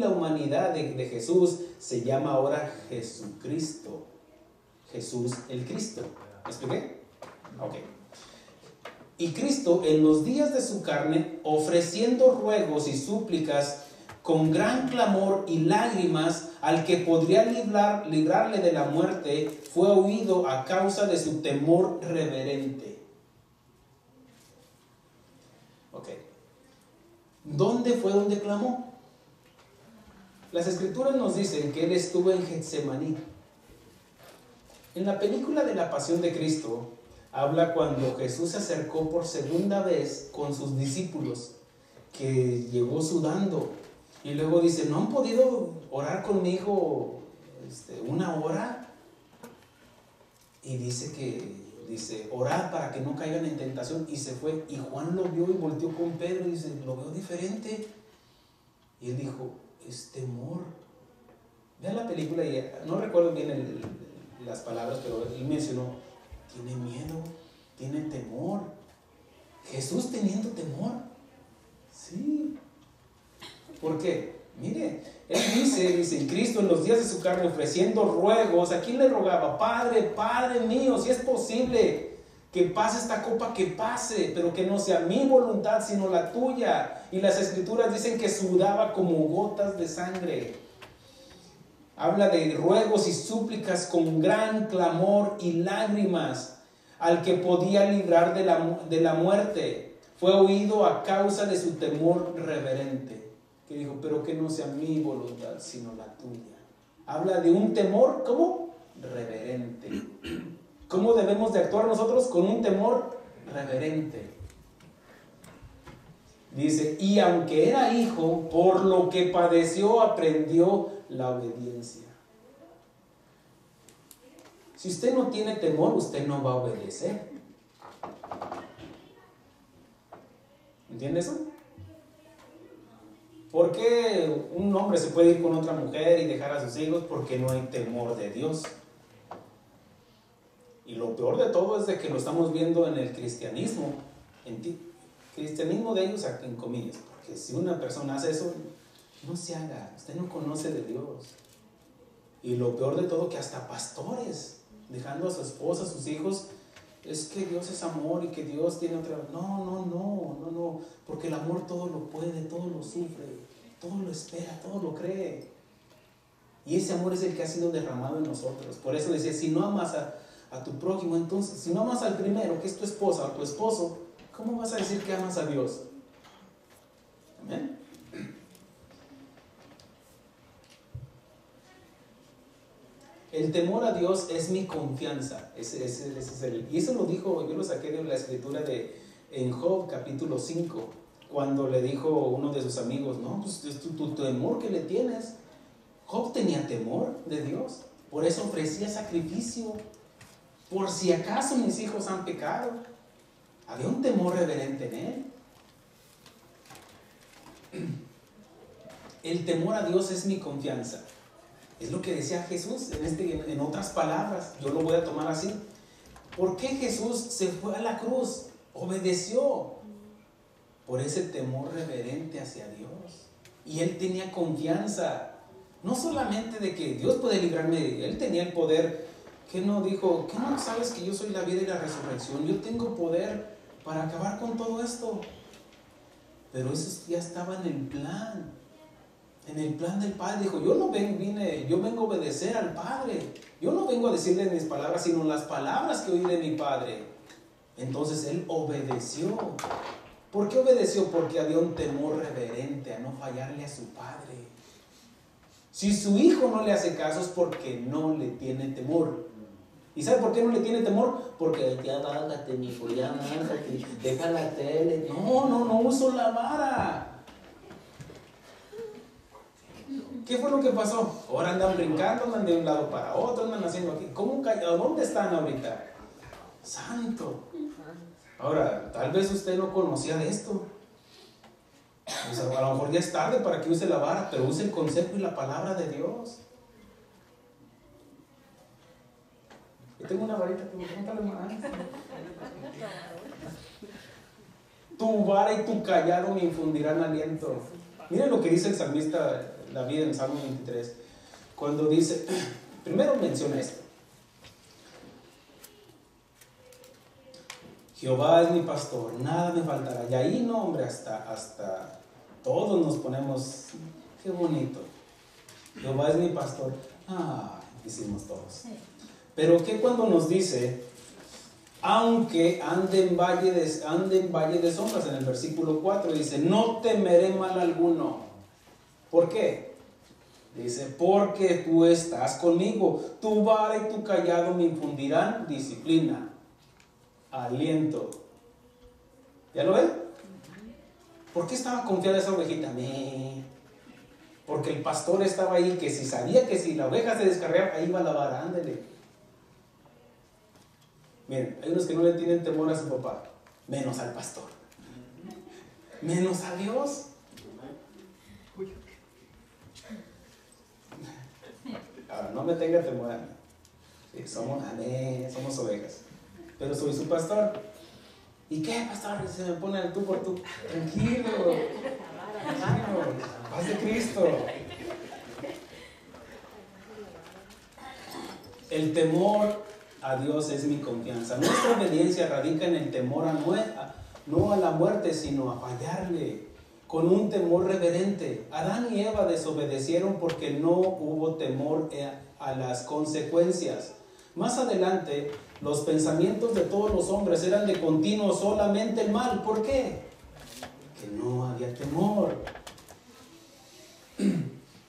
humanidad de Jesús se llama ahora Jesucristo. Jesús el Cristo. ¿Me expliqué? Ok. Y Cristo en los días de su carne, ofreciendo ruegos y súplicas con gran clamor y lágrimas al que podría librarle de la muerte, fue oído a causa de su temor reverente. Ok. ¿Dónde fue donde clamó? Las escrituras nos dicen que él estuvo en Getsemaní. En la película de la Pasión de Cristo, habla cuando Jesús se acercó por segunda vez con sus discípulos, que llegó sudando. Y luego dice: ¿no han podido orar conmigo una hora? Y dice: orad para que no caigan en tentación. Y se fue. Y Juan lo vio y volteó con Pedro y dice: lo veo diferente. Y él dijo: es temor. Vean la película y no recuerdo bien las palabras, pero él mencionó: tiene miedo, tiene temor. Jesús teniendo temor. Sí. ¿Por qué? Mire, él dice, Cristo en los días de su carne ofreciendo ruegos. ¿A quién le rogaba? Padre mío, si es posible que pase esta copa, que pase, pero que no sea mi voluntad, sino la tuya. Y las escrituras dicen que sudaba como gotas de sangre. Habla de ruegos y súplicas con gran clamor y lágrimas al que podía librar de la muerte. Fue oído a causa de su temor reverente. Que dijo: pero que no sea mi voluntad, sino la tuya. Habla de un temor, ¿cómo? Reverente. ¿Cómo debemos de actuar nosotros? Con un temor reverente. Dice: y aunque era hijo, por lo que padeció, aprendió la obediencia. Si usted no tiene temor, usted no va a obedecer. ¿Entiendes eso? ¿Por qué un hombre se puede ir con otra mujer y dejar a sus hijos? Porque no hay temor de Dios. Y lo peor de todo es de que lo estamos viendo en el cristianismo, cristianismo de ellos, en comillas, porque si una persona hace eso, no se haga, usted no conoce de Dios. Y lo peor de todo, que hasta pastores, dejando a su esposa, a sus hijos, es que Dios es amor y que Dios tiene otra... No, porque el amor todo lo puede, todo lo sufre, todo lo espera, todo lo cree. Y ese amor es el que ha sido derramado en nosotros. Por eso decía, si no amas a tu prójimo, entonces, si no amas al primero, que es tu esposa o tu esposo, ¿cómo vas a decir que amas a Dios? Amén. El temor a Dios es mi confianza. Ese es y eso lo dijo, yo lo saqué de la escritura en Job capítulo 5, cuando le dijo uno de sus amigos, no, pues tu temor que le tienes. Job tenía temor de Dios, por eso ofrecía sacrificio, por si acaso mis hijos han pecado. Había un temor reverente en él. El temor a Dios es mi confianza. Es lo que decía Jesús en otras palabras. Yo lo voy a tomar así. ¿Por qué Jesús se fue a la cruz? Obedeció por ese temor reverente hacia Dios. Y él tenía confianza. No solamente de que Dios puede librarme, él tenía el poder. ¿Qué no dijo? ¿Qué no sabes que yo soy la vida y la resurrección? Yo tengo poder para acabar con todo esto. Pero eso ya estaba en el plan. En el plan del Padre. Dijo, yo vengo a obedecer al Padre. Yo no vengo a decirle mis palabras, sino las palabras que oí de mi Padre. Entonces él obedeció. ¿Por qué obedeció? Porque había un temor reverente a no fallarle a su Padre. Si su hijo no le hace caso es porque no le tiene temor. ¿Y sabe por qué no le tiene temor? Porque ya bájate, mi hijo, ya bájate, deja la tele. No uso la vara. ¿Qué fue lo que pasó? Ahora andan brincando, andan de un lado para otro, andan haciendo aquí. ¿Cómo cayó? ¿Dónde están ahorita? Santo. Ahora, tal vez usted no conocía de esto. O sea, a lo mejor ya es tarde para que use la vara, pero use el consejo y la palabra de Dios. Yo tengo una varita que me cuéntale más. Tu vara y tu callado me infundirán aliento. Miren lo que dice el salmista David en Salmo 23. Cuando dice, primero menciona esto. Jehová es mi pastor, nada me faltará. Y ahí no, hombre, hasta todos nos ponemos, qué bonito. Jehová es mi pastor. Hicimos todos. Pero ¿qué cuando nos dice, aunque ande en valle de sombras, en el versículo 4, dice, no temeré mal alguno. ¿Por qué? Dice, porque tú estás conmigo, tu vara y tu callado me infundirán disciplina, aliento. ¿Ya lo ven? ¿Por qué estaba confiada esa ovejita? Porque el pastor estaba ahí, que si sabía que si la oveja se descarriaba, ahí iba la vara, ándele. Miren, hay unos que no le tienen temor a su papá, menos al pastor, menos a Dios. Ahora, no me tenga temor a mí. Sí, somos ovejas. Pero soy su pastor. ¿Y qué, pastor? Se me pone el tú por tú. Tranquilo. Paz de Cristo. El temor a Dios es mi confianza. Nuestra obediencia radica en el temor no a la muerte, sino a fallarle. Con un temor reverente. Adán y Eva desobedecieron porque no hubo temor a las consecuencias. Más adelante, los pensamientos de todos los hombres eran de continuo solamente el mal. ¿Por qué? Que no había temor.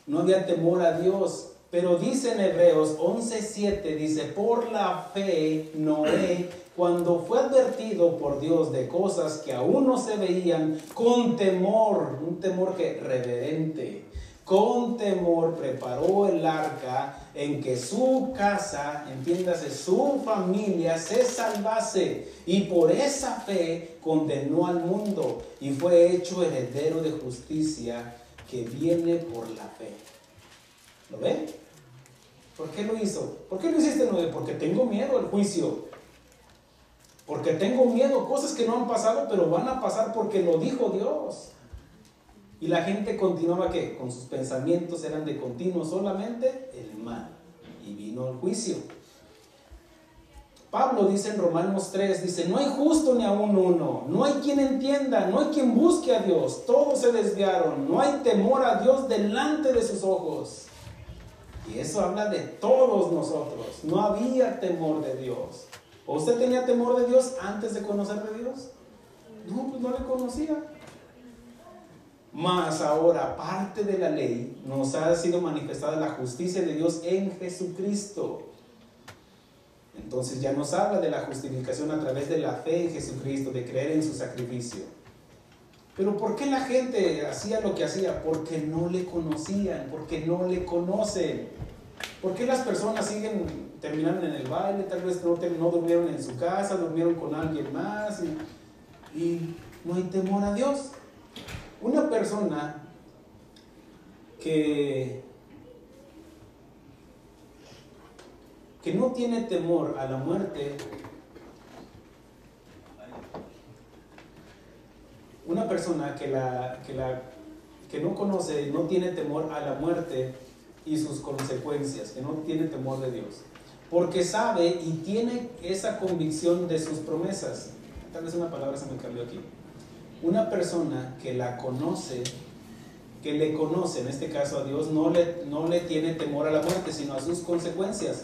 No había temor a Dios. Pero dice en Hebreos 11:7, dice, por la fe Noé, cuando fue advertido por Dios de cosas que aún no se veían, con temor, un temor que reverente, con temor preparó el arca en que su casa, entiéndase, su familia se salvase, y por esa fe condenó al mundo y fue hecho heredero de justicia que viene por la fe. ¿Lo ven? ¿Por qué lo hizo? ¿Por qué lo hiciste, Noé? Porque tengo miedo al juicio. Porque tengo miedo, cosas que no han pasado, pero van a pasar porque lo dijo Dios. Y la gente continuaba, ¿qué? Con sus pensamientos eran de continuo solamente el mal. Y vino el juicio. Pablo dice en Romanos 3, dice, no hay justo ni aún uno, no hay quien entienda, no hay quien busque a Dios, todos se desviaron, no hay temor a Dios delante de sus ojos. Y eso habla de todos nosotros, no había temor de Dios. ¿O usted tenía temor de Dios antes de conocer de Dios? No, pues no le conocía. Mas ahora, aparte de la ley, nos ha sido manifestada la justicia de Dios en Jesucristo. Entonces ya nos habla de la justificación a través de la fe en Jesucristo, de creer en su sacrificio. Pero ¿por qué la gente hacía lo que hacía? Porque no le conocían, porque no le conocen. ¿Por qué las personas terminaron en el baile? Tal vez no durmieron en su casa, durmieron con alguien más y no hay temor a Dios. Una persona que no tiene temor a la muerte, una persona que no conoce, no tiene temor a la muerte y sus consecuencias, que no tiene temor de Dios, porque sabe y tiene esa convicción de sus promesas. Tal vez una palabra se me cambió aquí. Una persona que la conoce, que le conoce, en este caso a Dios, no le tiene temor a la muerte, sino a sus consecuencias,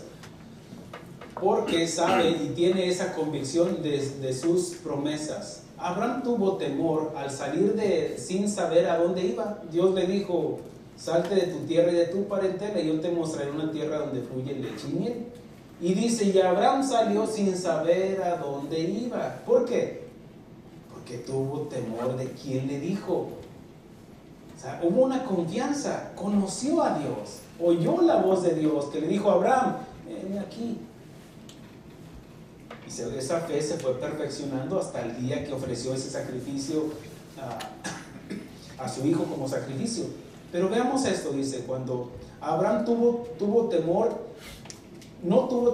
porque sabe y tiene esa convicción de sus promesas. Abraham tuvo temor al salir sin saber a dónde iba. Dios le dijo, salte de tu tierra y de tu parentela, y yo te mostraré una tierra donde fluye leche y miel. Y dice, y Abraham salió sin saber a dónde iba. ¿Por qué? Porque tuvo temor de quien le dijo. O sea, hubo una confianza, conoció a Dios, oyó la voz de Dios que le dijo a Abraham, ven aquí. Y esa fe se fue perfeccionando hasta el día que ofreció ese sacrificio a su hijo como sacrificio. Pero veamos esto, dice, cuando Abraham tuvo temor, no tuvo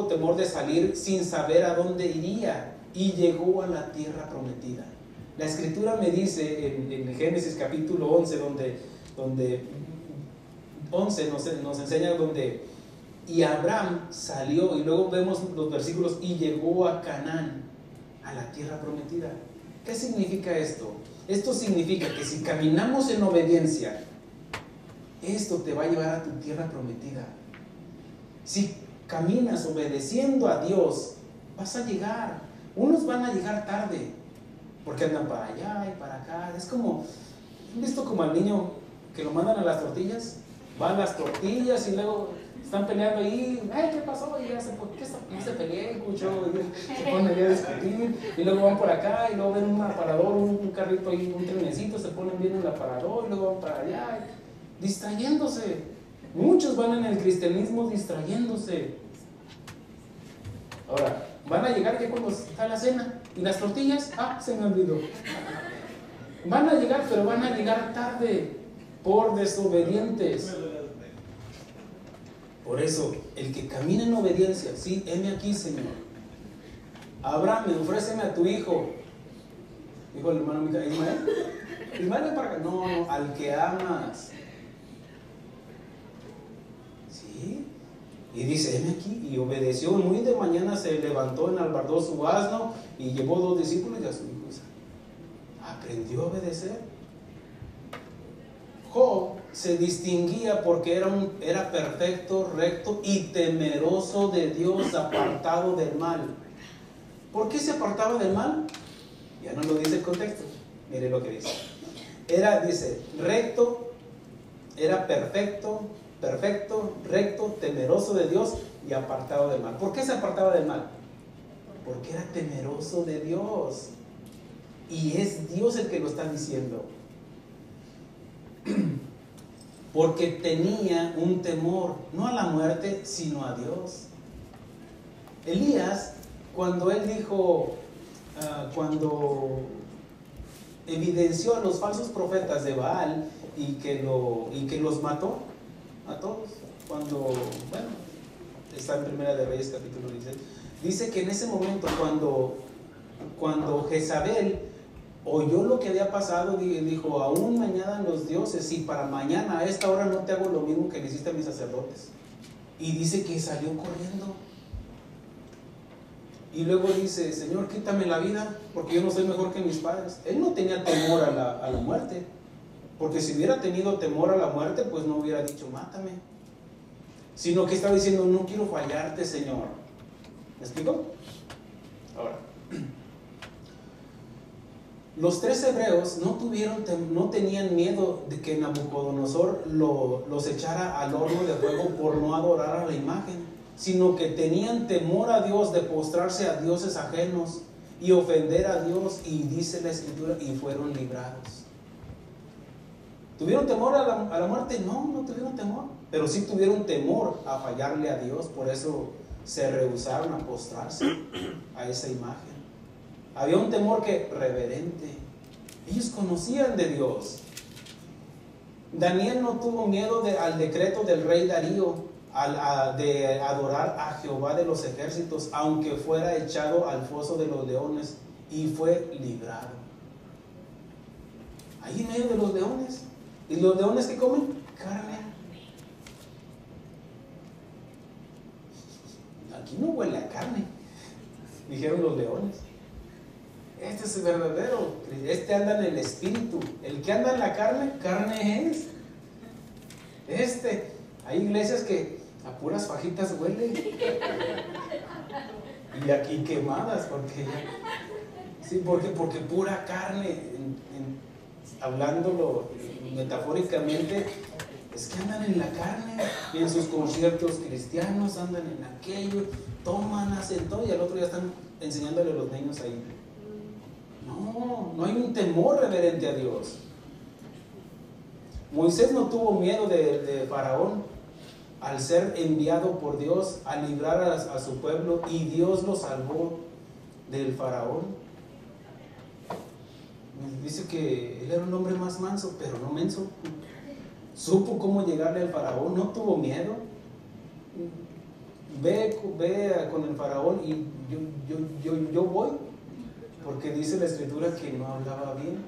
temor de salir sin saber a dónde iría, y llegó a la tierra prometida. La escritura me dice en Génesis capítulo 11, donde 11 nos enseña y Abraham salió, y luego vemos los versículos, y llegó a Canaán, a la tierra prometida. ¿Qué significa esto? Esto significa que si caminamos en obediencia, esto te va a llevar a tu tierra prometida. Si caminas obedeciendo a Dios, vas a llegar. Unos van a llegar tarde, porque andan para allá y para acá. Es como, ¿han visto como al niño que lo mandan a las tortillas? Van las tortillas y luego están peleando ahí. ¡Ay, qué pasó! Y ya no se peleen, cucho. Y se ponen ahí a discutir. Y luego van por acá y luego ven un aparador, un carrito ahí, un trenecito, se ponen bien en el aparador y luego van para allá, distrayéndose. Muchos van en el cristianismo distrayéndose. Ahora, van a llegar ya cuando está la cena. ¿Y las tortillas? Se me olvidó. Van a llegar, pero van a llegar tarde por desobedientes. Por eso, el que camina en obediencia, sí, heme aquí, Señor. Abraham, ofréceme a tu hijo. Dijo el hermano Ismael. Ismael, ven para acá. No, al que amas. ¿Sí? Y dice, heme aquí, y obedeció. Muy de mañana se levantó, enalbardó su asno y llevó 2 discípulos y a su hijo. Aprendió a obedecer. Job se distinguía porque era perfecto, recto y temeroso de Dios, apartado del mal. ¿Por qué se apartaba del mal? Ya no lo dice el contexto. Mire lo que dice. Dice, recto, era perfecto, recto, temeroso de Dios y apartado del mal. ¿Por qué se apartaba del mal? Porque era temeroso de Dios. Y es Dios el que lo está diciendo. porque tenía un temor, no a la muerte, sino a Dios. Elías, cuando él dijo, cuando evidenció a los falsos profetas de Baal y que los mató a todos, cuando, bueno, está en Primera de Reyes capítulo 16, dice que en ese momento cuando Jezabel oyó lo que había pasado, dijo, aún me añadan los dioses, si para mañana a esta hora no te hago lo mismo que le hiciste a mis sacerdotes. Y dice que salió corriendo. Y luego dice, Señor, quítame la vida, porque yo no soy mejor que mis padres. Él no tenía temor a la muerte, porque si hubiera tenido temor a la muerte, pues no hubiera dicho, mátame. Sino que estaba diciendo, no quiero fallarte, Señor. ¿Me explico? Ahora, los 3 hebreos no tenían miedo de que Nabucodonosor los echara al horno de fuego por no adorar a la imagen, sino que tenían temor a Dios de postrarse a dioses ajenos y ofender a Dios, y dice la Escritura, y fueron librados. ¿Tuvieron temor a la muerte? No, no tuvieron temor, pero sí tuvieron temor a fallarle a Dios, por eso se rehusaron a postrarse a esa imagen. Había un temor reverente. Ellos conocían de Dios. Daniel no tuvo miedo al decreto del rey Darío de adorar a Jehová de los ejércitos, aunque fuera echado al foso de los leones, y fue librado. Ahí en medio de los leones. ¿Y los leones qué comen? Carne. Aquí no huele a carne, dijeron los leones. Este es el verdadero, este anda en el espíritu. El que anda en la carne, carne es. Hay iglesias que a puras fajitas huele. Y aquí quemadas, porque pura carne, hablándolo metafóricamente, es que andan en la carne, y en sus conciertos cristianos andan en aquello, toman, hacen todo, y al otro ya están enseñándole a los niños ahí. No hay un temor reverente a Dios. Moisés no tuvo miedo de Faraón al ser enviado por Dios a librar a su pueblo, y Dios lo salvó del Faraón. Dice que él era un hombre más manso, pero no menso. Supo cómo llegarle al Faraón, no tuvo miedo. Ve con el Faraón y yo voy, porque dice la Escritura que no hablaba bien.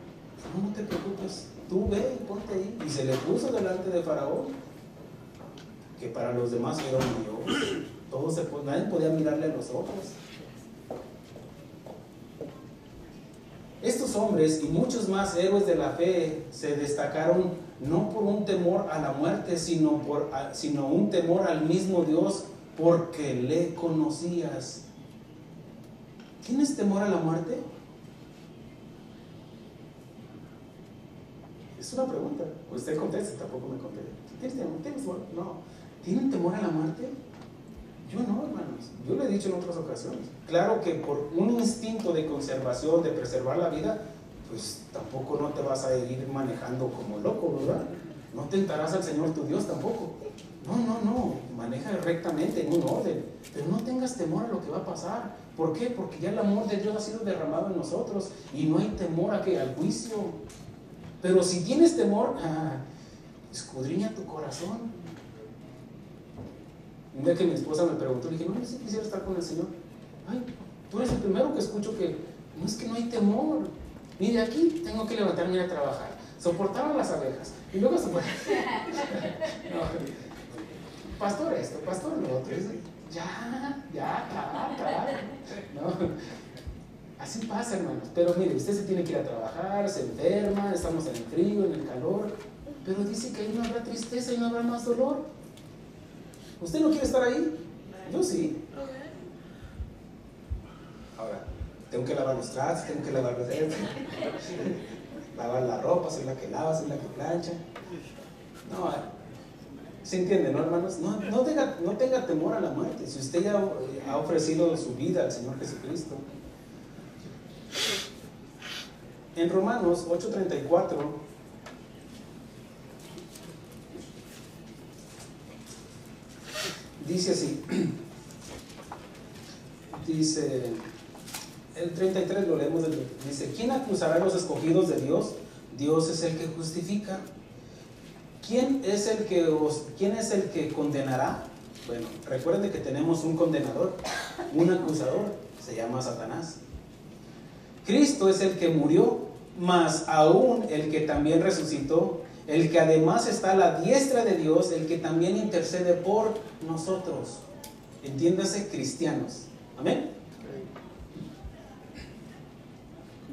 No te preocupes, tú ve y ponte ahí. Y se le puso delante de Faraón, que para los demás era un Dios. Nadie podía mirarle a los ojos. Estos hombres y muchos más héroes de la fe se destacaron no por un temor a la muerte, sino un temor al mismo Dios, porque le conocías. ¿Tienes temor a la muerte? Es una pregunta. Usted conteste, tampoco me conteste. ¿Tienes temor? No. ¿Tienen temor a la muerte? Yo no, hermanos. Yo lo he dicho en otras ocasiones. Claro que por un instinto de conservación, de preservar la vida, pues tampoco no te vas a ir manejando como loco, ¿verdad? No tentarás al Señor tu Dios tampoco. No. Maneja rectamente, en un orden. Pero no tengas temor a lo que va a pasar. ¿Por qué? Porque ya el amor de Dios ha sido derramado en nosotros y no hay temor al juicio. Pero si tienes temor, escudriña tu corazón. Un día que mi esposa me preguntó, le dije, no, yo sí quisiera estar con el Señor. Ay, tú eres el primero que escucho que no hay temor. Mire, aquí tengo que levantarme y ir a trabajar. Soportar a las abejas. Y luego se puede. No, pastor esto, pastor lo otro. Ya. No. Así pasa, hermanos. Pero mire, usted se tiene que ir a trabajar, se enferma, estamos en el frío, en el calor. Pero dice que ahí no habrá tristeza y no habrá más dolor. ¿Usted no quiere estar ahí? Yo sí. Ahora, tengo que lavar los trastes, tengo que lavar los dedos, lavar la ropa, soy la que lava, soy la que plancha. No, ¿se entiende, no, hermanos? No tenga temor a la muerte. Si usted ya ha ofrecido su vida al Señor Jesucristo. En Romanos 8:34 Dice así, dice, el 33 lo leemos, dice, ¿quién acusará a los escogidos de Dios? Dios es el que justifica. ¿Quién es el que condenará? Bueno, recuerden que tenemos un condenador, un acusador, se llama Satanás. Cristo es el que murió, mas aún el que también resucitó, el que además está a la diestra de Dios, el que también intercede por nosotros. Entiéndase, cristianos. Amén.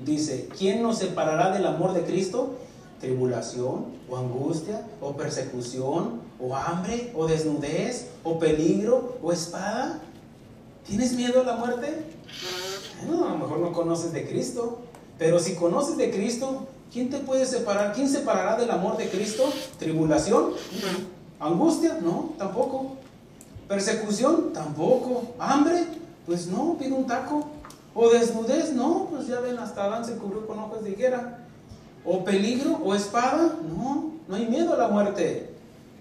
Dice, ¿quién nos separará del amor de Cristo? Tribulación, o angustia, o persecución, o hambre, o desnudez, o peligro, o espada. ¿Tienes miedo a la muerte? Bueno, a lo mejor no conoces de Cristo, pero si conoces de Cristo, ¿quién te puede separar? ¿Quién separará del amor de Cristo? ¿Tribulación? ¿Angustia? No, tampoco. ¿Persecución? Tampoco. ¿Hambre? Pues no, pide un taco. ¿O desnudez? No, pues ya ven, hasta Adán se cubrió con hojas de higuera. ¿O peligro? ¿O espada? No, no hay miedo a la muerte.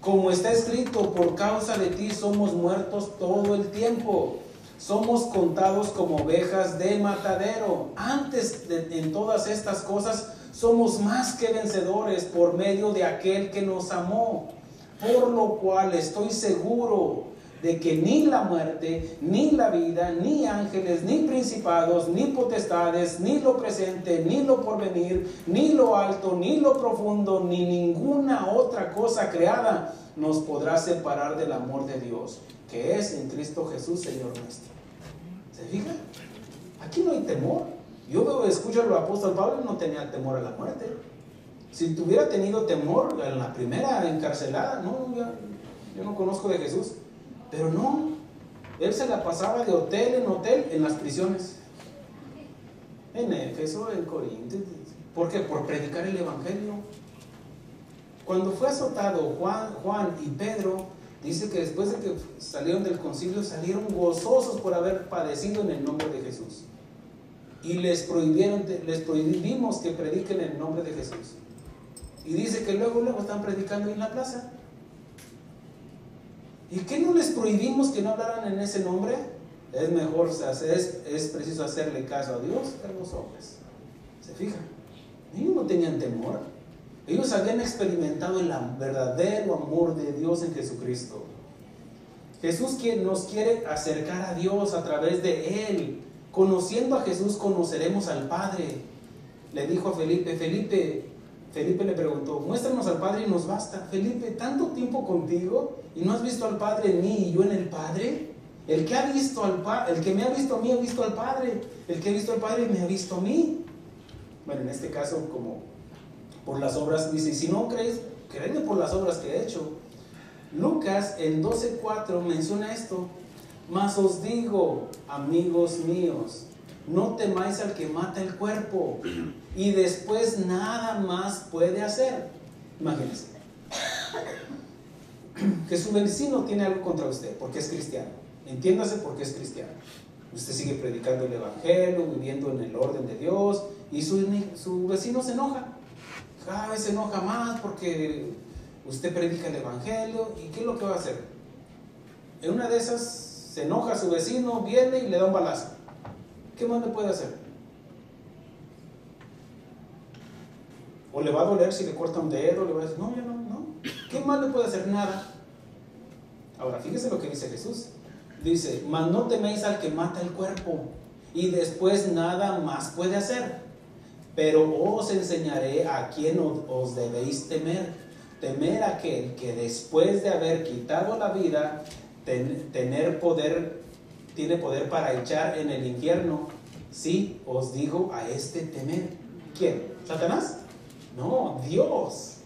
Como está escrito, por causa de ti somos muertos todo el tiempo. Somos contados como ovejas de matadero. Antes en todas estas cosas somos más que vencedores por medio de aquel que nos amó. Por lo cual estoy seguro de que ni la muerte, ni la vida, ni ángeles, ni principados, ni potestades, ni lo presente, ni lo porvenir, ni lo alto, ni lo profundo, ni ninguna otra cosa creada nos podrá separar del amor de Dios, que es en Cristo Jesús, Señor nuestro. ¿Se fijan? Aquí no hay temor. Yo escucho al apóstol Pablo, no tenía temor a la muerte. Si tuviera tenido temor en la primera encarcelada, no, yo no conozco de Jesús. Pero no, él se la pasaba de hotel en las prisiones. En Éfeso, en Corinto. ¿Por qué? Por predicar el evangelio. Cuando fue azotado Juan y Pedro, dice que después de que salieron del concilio, salieron gozosos por haber padecido en el nombre de Jesús. Y les prohibimos que prediquen en el nombre de Jesús. Y dice que luego están predicando en la plaza. ¿Y qué no les prohibimos que no hablaran en ese nombre? Es mejor, es preciso hacerle caso a Dios que a los hombres. ¿Se fijan? Ellos no tenían temor. Ellos habían experimentado el verdadero amor de Dios en Jesucristo. Jesús nos quiere acercar a Dios a través de Él. Conociendo a Jesús conoceremos al Padre. Le dijo a Felipe le preguntó, muéstranos al Padre y nos basta. Felipe, ¿tanto tiempo contigo y no has visto al Padre en mí y yo en el Padre? El que me ha visto a mí ha visto al Padre. El que ha visto al Padre me ha visto a mí. Bueno, en este caso, como por las obras, dice, si no creéis, creedme por las obras que he hecho. Lucas en 12:4 menciona esto. Mas os digo, amigos míos, no temáis al que mata el cuerpo y después nada más puede hacer. Imagínense que su vecino tiene algo contra usted porque es cristiano. Entiéndase por qué es cristiano. Usted sigue predicando el evangelio, viviendo en el orden de Dios, y su vecino se enoja. Cada vez se enoja más porque usted predica el evangelio. ¿Y qué es lo que va a hacer? En una de esas se enoja su vecino, viene y le da un balazo. ¿Qué más le puede hacer? O le va a doler si le corta un dedo, le va a decir, no. ¿Qué más le puede hacer? Nada. Ahora, fíjese lo que dice Jesús. Dice, mas no teméis al que mata el cuerpo, y después nada más puede hacer. Pero os enseñaré a quién os debéis temer. Temer a aquel que después de haber quitado la vida, tiene poder para echar en el infierno. Sí, os digo a este temer. ¿Quién? ¿Satanás? No, Dios.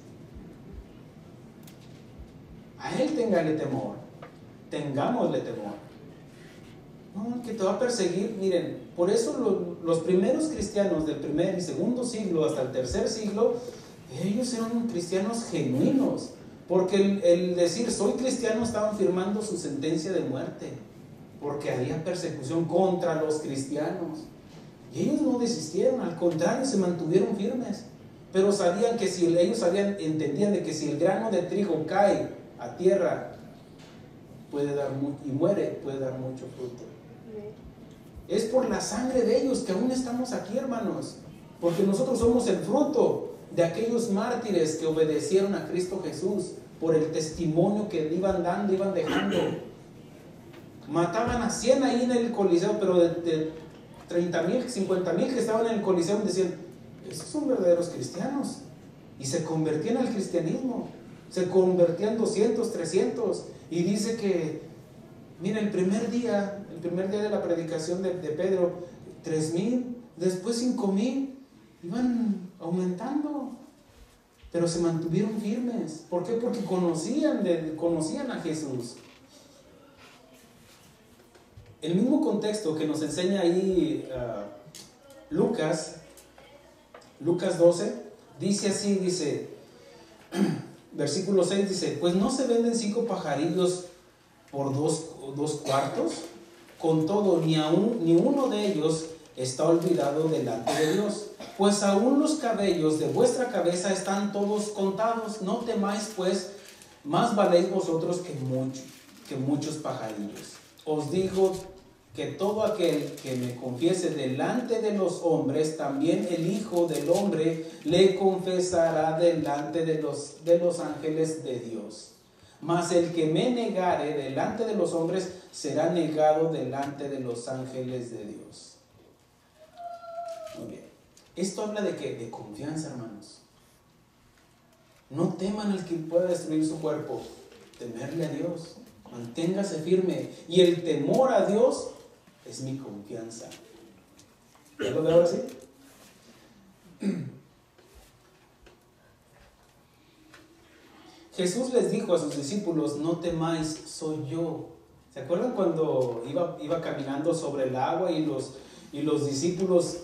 A Él téngale temor. Tengámosle temor. No, que te va a perseguir. Miren, por eso los primeros cristianos del primer y segundo siglo hasta el tercer siglo, ellos eran cristianos genuinos. Porque el decir soy cristiano estaban firmando su sentencia de muerte. Porque había persecución contra los cristianos. Y ellos no desistieron, al contrario, se mantuvieron firmes. Pero sabían que entendían de que si el grano de trigo cae a tierra y muere, puede dar mucho fruto. Es por la sangre de ellos que aún estamos aquí, hermanos, porque nosotros somos el fruto de aquellos mártires que obedecieron a Cristo Jesús por el testimonio que iban dando, iban dejando. Mataban a 100 ahí en el Coliseo, pero de 30,000, 50,000 que estaban en el Coliseo decían, esos son verdaderos cristianos, y se convertían al cristianismo, se convertían 200, 300, y dice que, mira, el primer día de la predicación de Pedro, 3,000, después 5,000, iban aumentando, pero se mantuvieron firmes. ¿Por qué? Porque conocían a Jesús. El mismo contexto que nos enseña ahí Lucas 12, dice así, versículo 6 dice, pues no se venden 5 pajarillos por dos cuartos, con todo ni uno de ellos está olvidado delante de Dios, pues aún los cabellos de vuestra cabeza están todos contados. No temáis, pues, más valéis vosotros que muchos pajarillos. Os digo que todo aquel que me confiese delante de los hombres, también el Hijo del Hombre le confesará delante de los ángeles de Dios. Mas el que me negare delante de los hombres será negado delante de los ángeles de Dios. Muy bien. Esto habla de ¿qué? De confianza, hermanos. No teman al que pueda destruir su cuerpo. Temerle a Dios. Manténgase firme. Y el temor a Dios es mi confianza. ¿Ya lo veo ahora sí? Jesús les dijo a sus discípulos, no temáis, soy yo. ¿Se acuerdan cuando iba caminando sobre el agua y los discípulos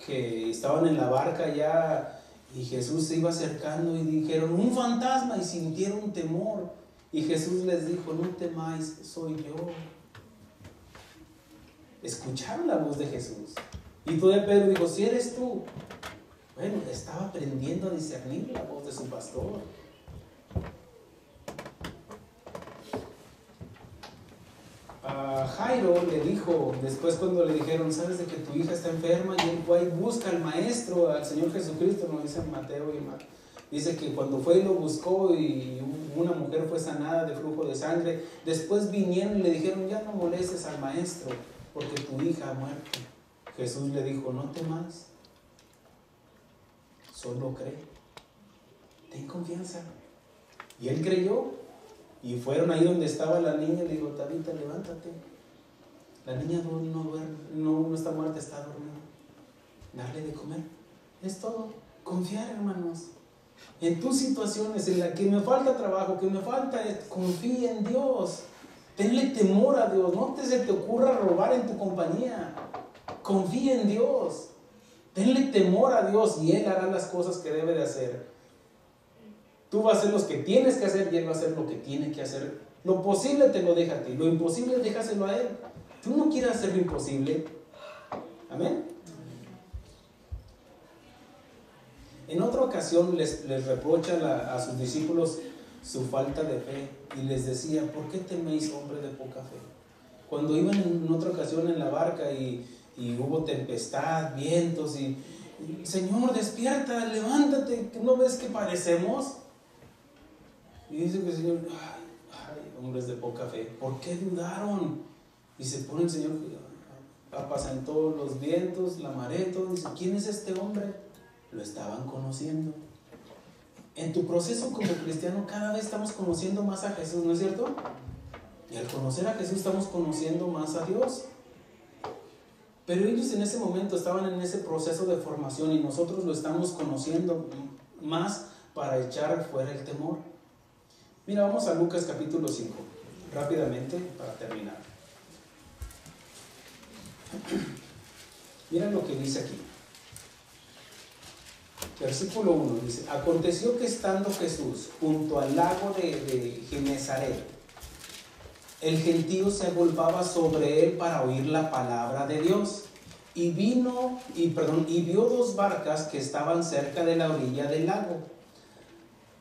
que estaban en la barca ya, y Jesús se iba acercando y dijeron, un fantasma, y sintieron temor? Y Jesús les dijo, no temáis, soy yo. Escucharon la voz de Jesús. Y todavía Pedro dijo, si eres tú. Bueno, estaba aprendiendo a discernir la voz de su pastor. A Jairo le dijo, después cuando le dijeron, sabes de que tu hija está enferma, y él fue y busca al maestro, al Señor Jesucristo, nos dice Mateo y dice que cuando fue y lo buscó y una mujer fue sanada de flujo de sangre, después vinieron y le dijeron, ya no molestes al maestro, porque tu hija ha muerto. Jesús le dijo, no temas, solo cree, ten confianza. Y él creyó. Y fueron ahí donde estaba la niña y le dijo, Tabita, levántate. La niña no está muerta, está dormida. Darle de comer. Es todo. Confiar, hermanos. En tus situaciones, en la que me falta trabajo, que me falta, confía en Dios. Tenle temor a Dios. No se te ocurra robar en tu compañía. Confía en Dios. Tenle temor a Dios y Él hará las cosas que debe de hacer. Tú vas a hacer lo que tienes que hacer y Él va a hacer lo que tiene que hacer. Lo posible te lo deja a ti, lo imposible déjaselo a Él. Tú no quieres hacer lo imposible. Amén. En otra ocasión les reprocha a sus discípulos su falta de fe y les decía, ¿por qué teméis, hombre de poca fe? Cuando iban en otra ocasión en la barca y hubo tempestad, vientos y Señor, despierta, levántate, ¿no ves que parecemos? Y dice que el Señor, ay, hombres de poca fe, ¿por qué dudaron? Y se pone el Señor, apacentó los vientos, la marea, todo. Dice, ¿quién es este hombre? Lo estaban conociendo. En tu proceso como cristiano, cada vez estamos conociendo más a Jesús, ¿no es cierto? Y al conocer a Jesús, estamos conociendo más a Dios. Pero ellos en ese momento estaban en ese proceso de formación y nosotros lo estamos conociendo más para echar fuera el temor. Mira, vamos a Lucas capítulo 5, rápidamente para terminar. Mira lo que dice aquí. Versículo 1 dice, aconteció que estando Jesús junto al lago de Genesaret, el gentío se agolpaba sobre él para oír la palabra de Dios. Y vio 2 barcas que estaban cerca de la orilla del lago.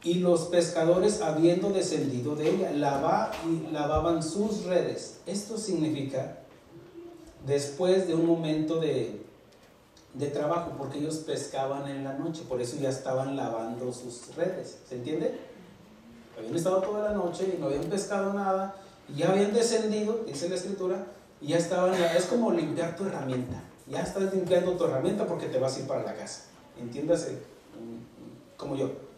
Y los pescadores, habiendo descendido de ella, lavaban sus redes. Esto significa, después de un momento de trabajo, porque ellos pescaban en la noche, por eso ya estaban lavando sus redes. ¿Se entiende? Habían estado toda la noche y no habían pescado nada, y ya habían descendido, dice la escritura, y ya estaban, es como limpiar tu herramienta. Ya estás limpiando tu herramienta porque te vas a ir para la casa. Entiéndase, como yo.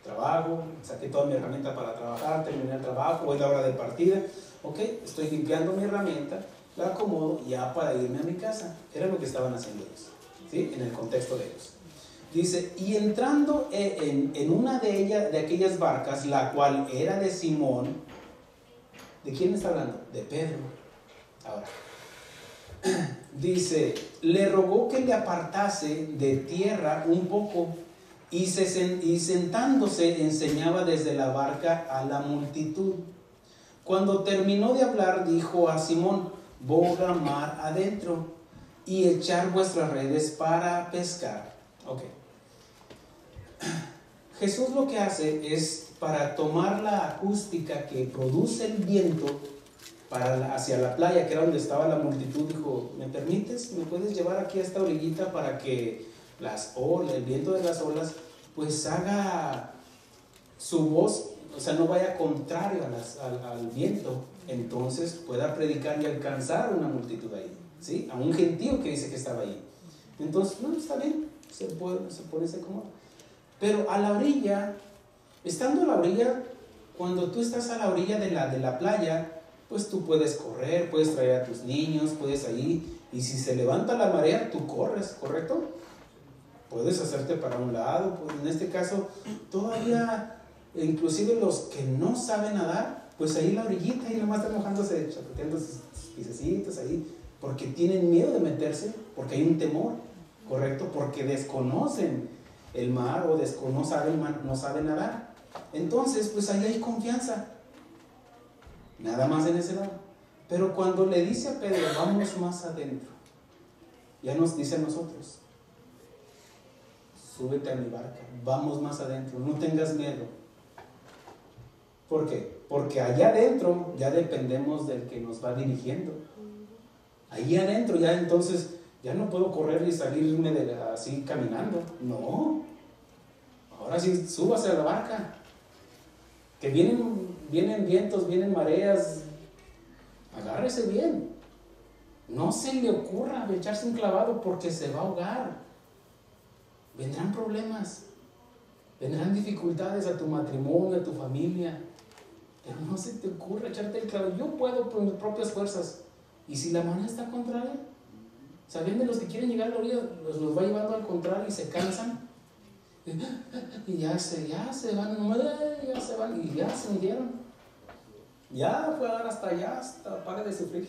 Trabajo, saqué toda mi herramienta para trabajar, terminé el trabajo, hoy es la hora de partida. Ok, estoy limpiando mi herramienta, la acomodo ya para irme a mi casa. Era lo que estaban haciendo ellos, ¿sí? En el contexto de ellos. Dice, y entrando en una de aquellas barcas, la cual era de Simón. ¿De quién está hablando? De Pedro. Ahora, dice, le rogó que le apartase de tierra un poco, y sentándose enseñaba desde la barca a la multitud. Cuando terminó de hablar, dijo a Simón, boga mar adentro y echar vuestras redes para pescar. Ok. Jesús lo que hace es, para tomar la acústica que produce el viento hacia la playa, que era donde estaba la multitud, dijo, ¿me permites? ¿Me puedes llevar aquí a esta orillita para que el viento de las olas pues haga su voz, o sea, no vaya contrario al viento, entonces pueda predicar y alcanzar a una multitud ahí, ¿sí? A un gentío que dice que estaba ahí? Entonces, no, está bien, se pone ese cómodo. Pero a la orilla, estando a la orilla, cuando tú estás a la orilla de la playa, pues tú puedes correr, puedes traer a tus niños, puedes ahí, y si se levanta la marea, tú corres, ¿correcto? Puedes hacerte para un lado, pues en este caso, todavía, inclusive los que no saben nadar, pues ahí en la orillita, ahí nomás están mojándose, chapoteando sus piececitos ahí, porque tienen miedo de meterse, porque hay un temor, ¿correcto? Porque desconocen el mar o no saben nadar. Entonces, pues ahí hay confianza, nada más en ese lado. Pero cuando le dice a Pedro, vamos más adentro, ya nos dice a nosotros, súbete a mi barca, vamos más adentro, no tengas miedo. ¿Por qué? Porque allá adentro ya dependemos del que nos va dirigiendo. Allí adentro ya entonces ya no puedo correr y salirme así caminando. No. Ahora sí, súbase a la barca. Que vienen vientos, vienen mareas. Agárrese bien. No se le ocurra echarse un clavado porque se va a ahogar. Vendrán problemas, vendrán dificultades a tu matrimonio, a tu familia, pero no se te ocurra echarte el clavo. Yo puedo por mis propias fuerzas, y si la marea está contraria, sabiendo los que quieren llegar a la orilla, los va llevando al contrario y se cansan, y ya se van, y ya se hundieron. Ya fue a dar hasta allá, hasta pare de sufrir.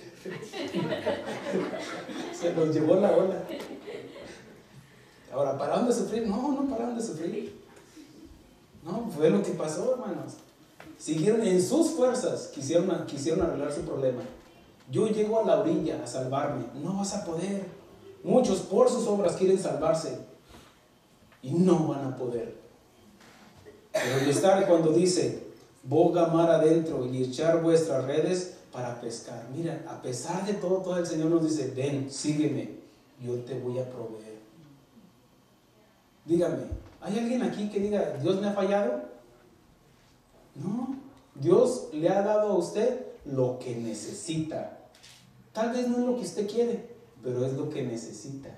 Se los llevó la ola. Ahora, ¿pararon de sufrir? No pararon de sufrir. No, fue lo que pasó, hermanos. Siguieron en sus fuerzas, quisieron arreglar su problema. Yo llego a la orilla a salvarme. No vas a poder. Muchos por sus obras quieren salvarse y no van a poder. Pero el estar cuando dice, boga mar adentro y echar vuestras redes para pescar. Mira, a pesar de todo el Señor nos dice, ven, sígueme, yo te voy a proveer. Dígame, ¿hay alguien aquí que diga, Dios me ha fallado? No, Dios le ha dado a usted lo que necesita. Tal vez no es lo que usted quiere, pero es lo que necesita.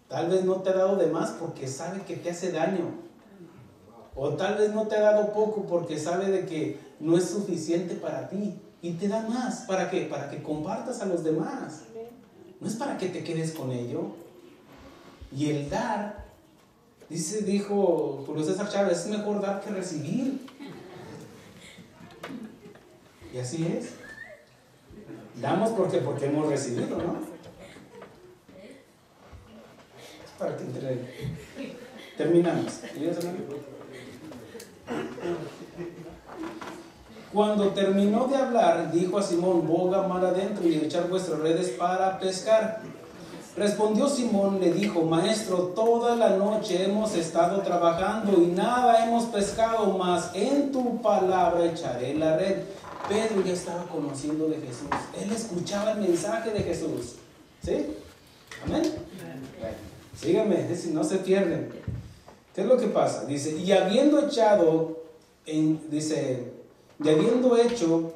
Tal vez no te ha dado de más porque sabe que te hace daño. O tal vez no te ha dado poco porque sabe de que no es suficiente para ti. Y te da más. ¿Para qué? Para que compartas a los demás. No es para que te quedes con ello. Y el dar, dijo Julio César Chávez, es mejor dar que recibir. Y así es. Damos porque hemos recibido, ¿no? Es para que entre. Terminamos. Cuando terminó de hablar, dijo a Simón, boga mar adentro y echar vuestras redes para pescar. Respondió Simón, le dijo: Maestro, toda la noche hemos estado trabajando y nada hemos pescado, mas en tu palabra echaré la red. Pedro ya estaba conociendo de Jesús. Él escuchaba el mensaje de Jesús. ¿Sí? Amén. Bueno, síganme, si no se pierden. ¿Qué es lo que pasa? Dice, y habiendo hecho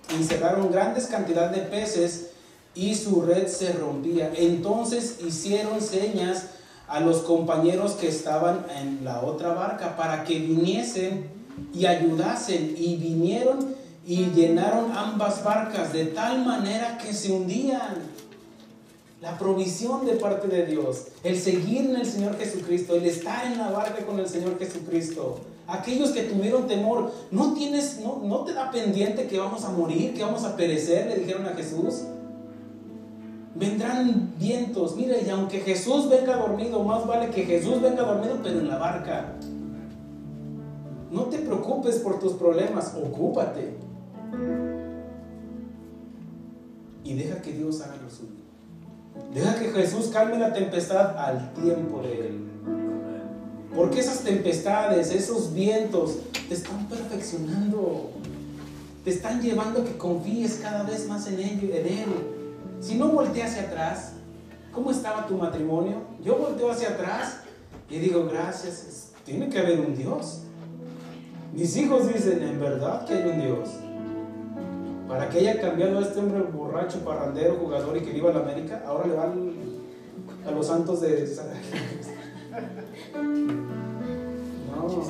encerraron grandes cantidades de peces y su red se rompía. Entonces hicieron señas a los compañeros que estaban en la otra barca para que viniesen y ayudasen, y vinieron y llenaron ambas barcas de tal manera que se hundían. La provisión de parte de Dios, el seguir en el Señor Jesucristo, el estar en la barca con el Señor Jesucristo. Aquellos que tuvieron temor, no te da pendiente que vamos a morir, que vamos a perecer, le dijeron a Jesús. Vendrán vientos, mira, y aunque Jesús venga dormido, más vale que Jesús venga dormido, pero en la barca. No te preocupes por tus problemas, ocúpate. Y deja que Dios haga lo suyo. Deja que Jesús calme la tempestad al tiempo de Él. Porque esas tempestades, esos vientos, te están perfeccionando. Te están llevando a que confíes cada vez más en Él. Si no volteas hacia atrás, ¿cómo estaba tu matrimonio? Yo volteo hacia atrás y digo, gracias, tiene que haber un Dios. Mis hijos dicen, en verdad que hay un Dios. Para que haya cambiado a este hombre borracho, parrandero, jugador y que viva a la América, ahora le van a los santos de... No,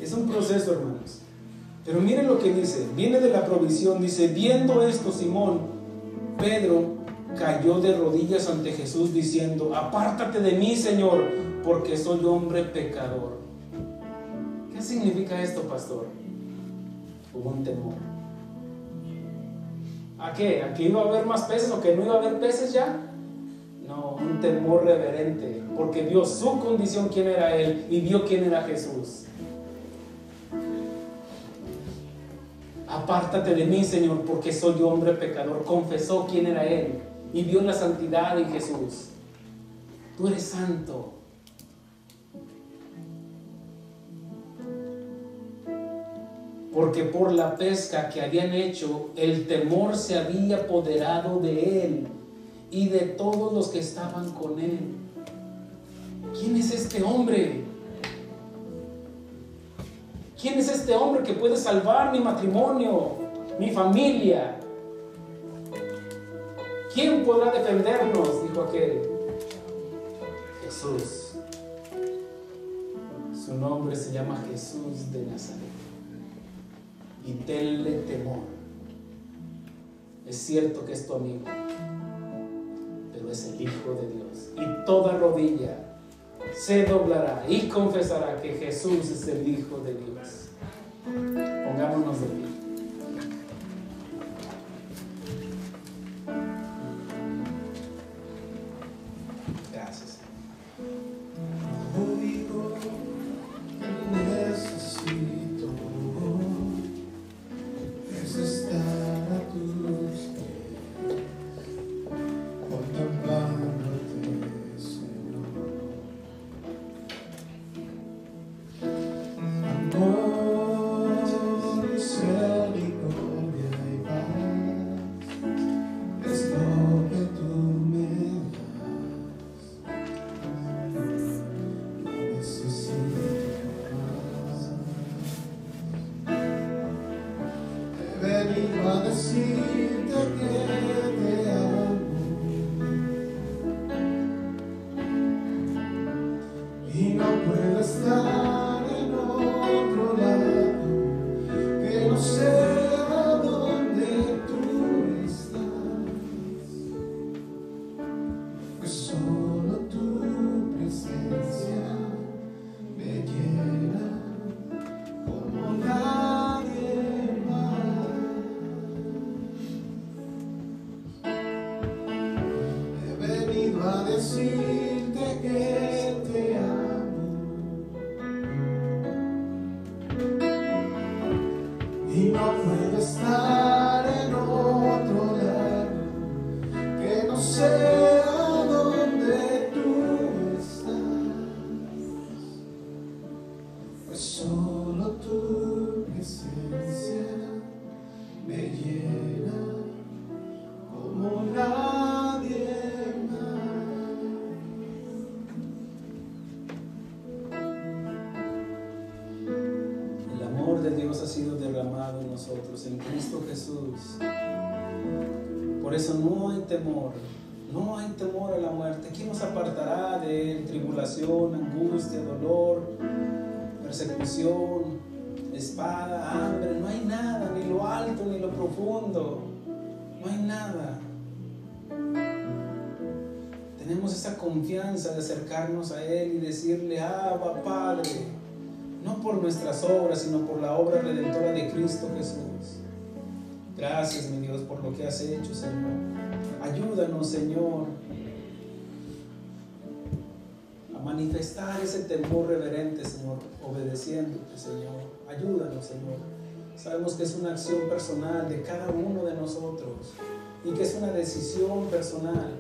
es un proceso, hermanos. Pero miren lo que dice, viene de la provisión, dice, viendo esto, Simón, Pedro cayó de rodillas ante Jesús diciendo, apártate de mí, Señor, porque soy hombre pecador. ¿Qué significa esto, pastor? Hubo un temor. ¿A qué? ¿A que iba a haber más peces o que no iba a haber peces ya? No, un temor reverente, porque vio su condición, quién era él, y vio quién era Jesús. Apártate de mí, Señor, porque soy hombre pecador. Confesó quién era él y vio la santidad en Jesús. Tú eres santo. Porque por la pesca que habían hecho, el temor se había apoderado de él y de todos los que estaban con él. ¿Quién es este hombre? ¿Quién es este hombre que puede salvar mi matrimonio, mi familia? ¿Quién podrá defendernos? Dijo aquel. Jesús. Su nombre se llama Jesús de Nazaret. Y tenle temor. Es cierto que es tu amigo, pero es el Hijo de Dios. Y toda rodilla se doblará y confesará que Jesús es el Hijo de Dios. Pongámonos de pie. Gracias. Oigo que necesito es estar a tus pies, contemplándote, Señor. Amor, misericordia y paz es lo que tú me das. No necesito más. He venido a decirte que te amo y no puedo estar en otro lado que no sea donde tú estás, que solo tu presencia me llena como nadie más. He venido a decirte que te amo y no puedo estar en otro lado que no sea nosotros en Cristo Jesús. Por eso no hay temor a la muerte. ¿Quién nos apartará de tribulación, angustia, dolor, persecución, espada, hambre? No hay nada, ni lo alto ni lo profundo, no hay nada. Tenemos esa confianza de acercarnos a Él y decirle: Abba, Padre, no por nuestras obras, sino por la obra redentora de Cristo Jesús. Gracias, mi Dios, por lo que has hecho, Señor. Ayúdanos, Señor, a manifestar ese temor reverente, Señor, obedeciéndote, Señor. Ayúdanos, Señor. Sabemos que es una acción personal de cada uno de nosotros y que es una decisión personal,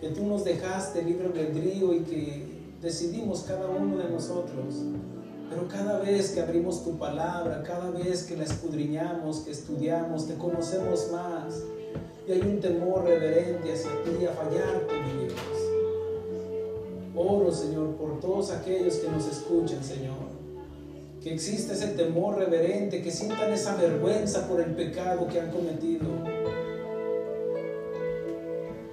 que tú nos dejaste libre albedrío y que decidimos cada uno de nosotros. Pero cada vez que abrimos tu palabra, cada vez que la escudriñamos, que estudiamos, te conocemos más. Y hay un temor reverente hacia ti, a fallarte, mi Dios. Oro, Señor, por todos aquellos que nos escuchan, Señor. Que exista ese temor reverente, que sientan esa vergüenza por el pecado que han cometido.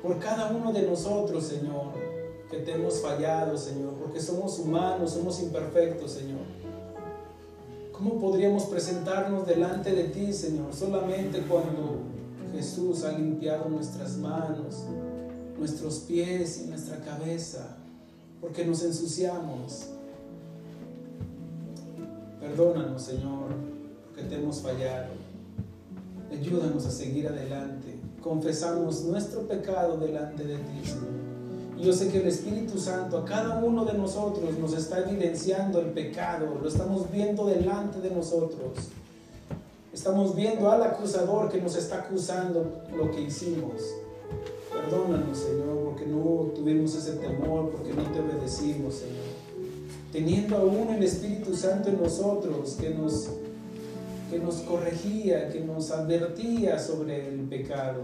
Por cada uno de nosotros, Señor, que te hemos fallado, Señor, porque somos humanos, somos imperfectos, Señor. ¿Cómo podríamos presentarnos delante de ti, Señor, solamente cuando Jesús ha limpiado nuestras manos, nuestros pies y nuestra cabeza, porque nos ensuciamos? Perdónanos, Señor, porque te hemos fallado. Ayúdanos a seguir adelante. Confesamos nuestro pecado delante de ti, Señor. Y yo sé que el Espíritu Santo a cada uno de nosotros nos está evidenciando el pecado. Lo estamos viendo delante de nosotros. Estamos viendo al acusador que nos está acusando lo que hicimos. Perdónanos, Señor, porque no tuvimos ese temor, porque no te obedecimos, Señor. Teniendo aún el Espíritu Santo en nosotros que nos corregía, que nos advertía sobre el pecado.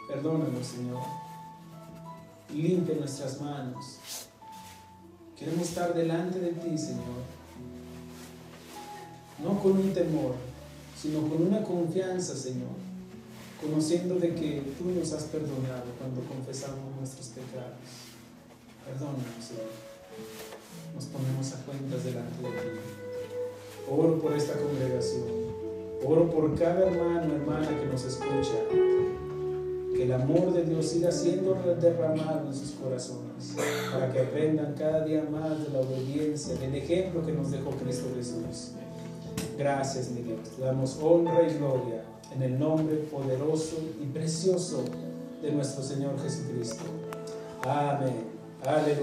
Perdónanos, Señor. Limpia nuestras manos. Queremos estar delante de ti, Señor. No con un temor, sino con una confianza, Señor, conociendo de que tú nos has perdonado cuando confesamos nuestros pecados. Perdónanos, Señor. Nos ponemos a cuentas delante de ti. Oro por esta congregación. Oro por cada hermano, hermana que nos escucha. Que el amor de Dios siga siendo derramado en sus corazones, para que aprendan cada día más de la obediencia, del ejemplo que nos dejó Cristo Jesús. Gracias, mi Dios. Te damos honra y gloria en el nombre poderoso y precioso de nuestro Señor Jesucristo. Amén. Aleluya.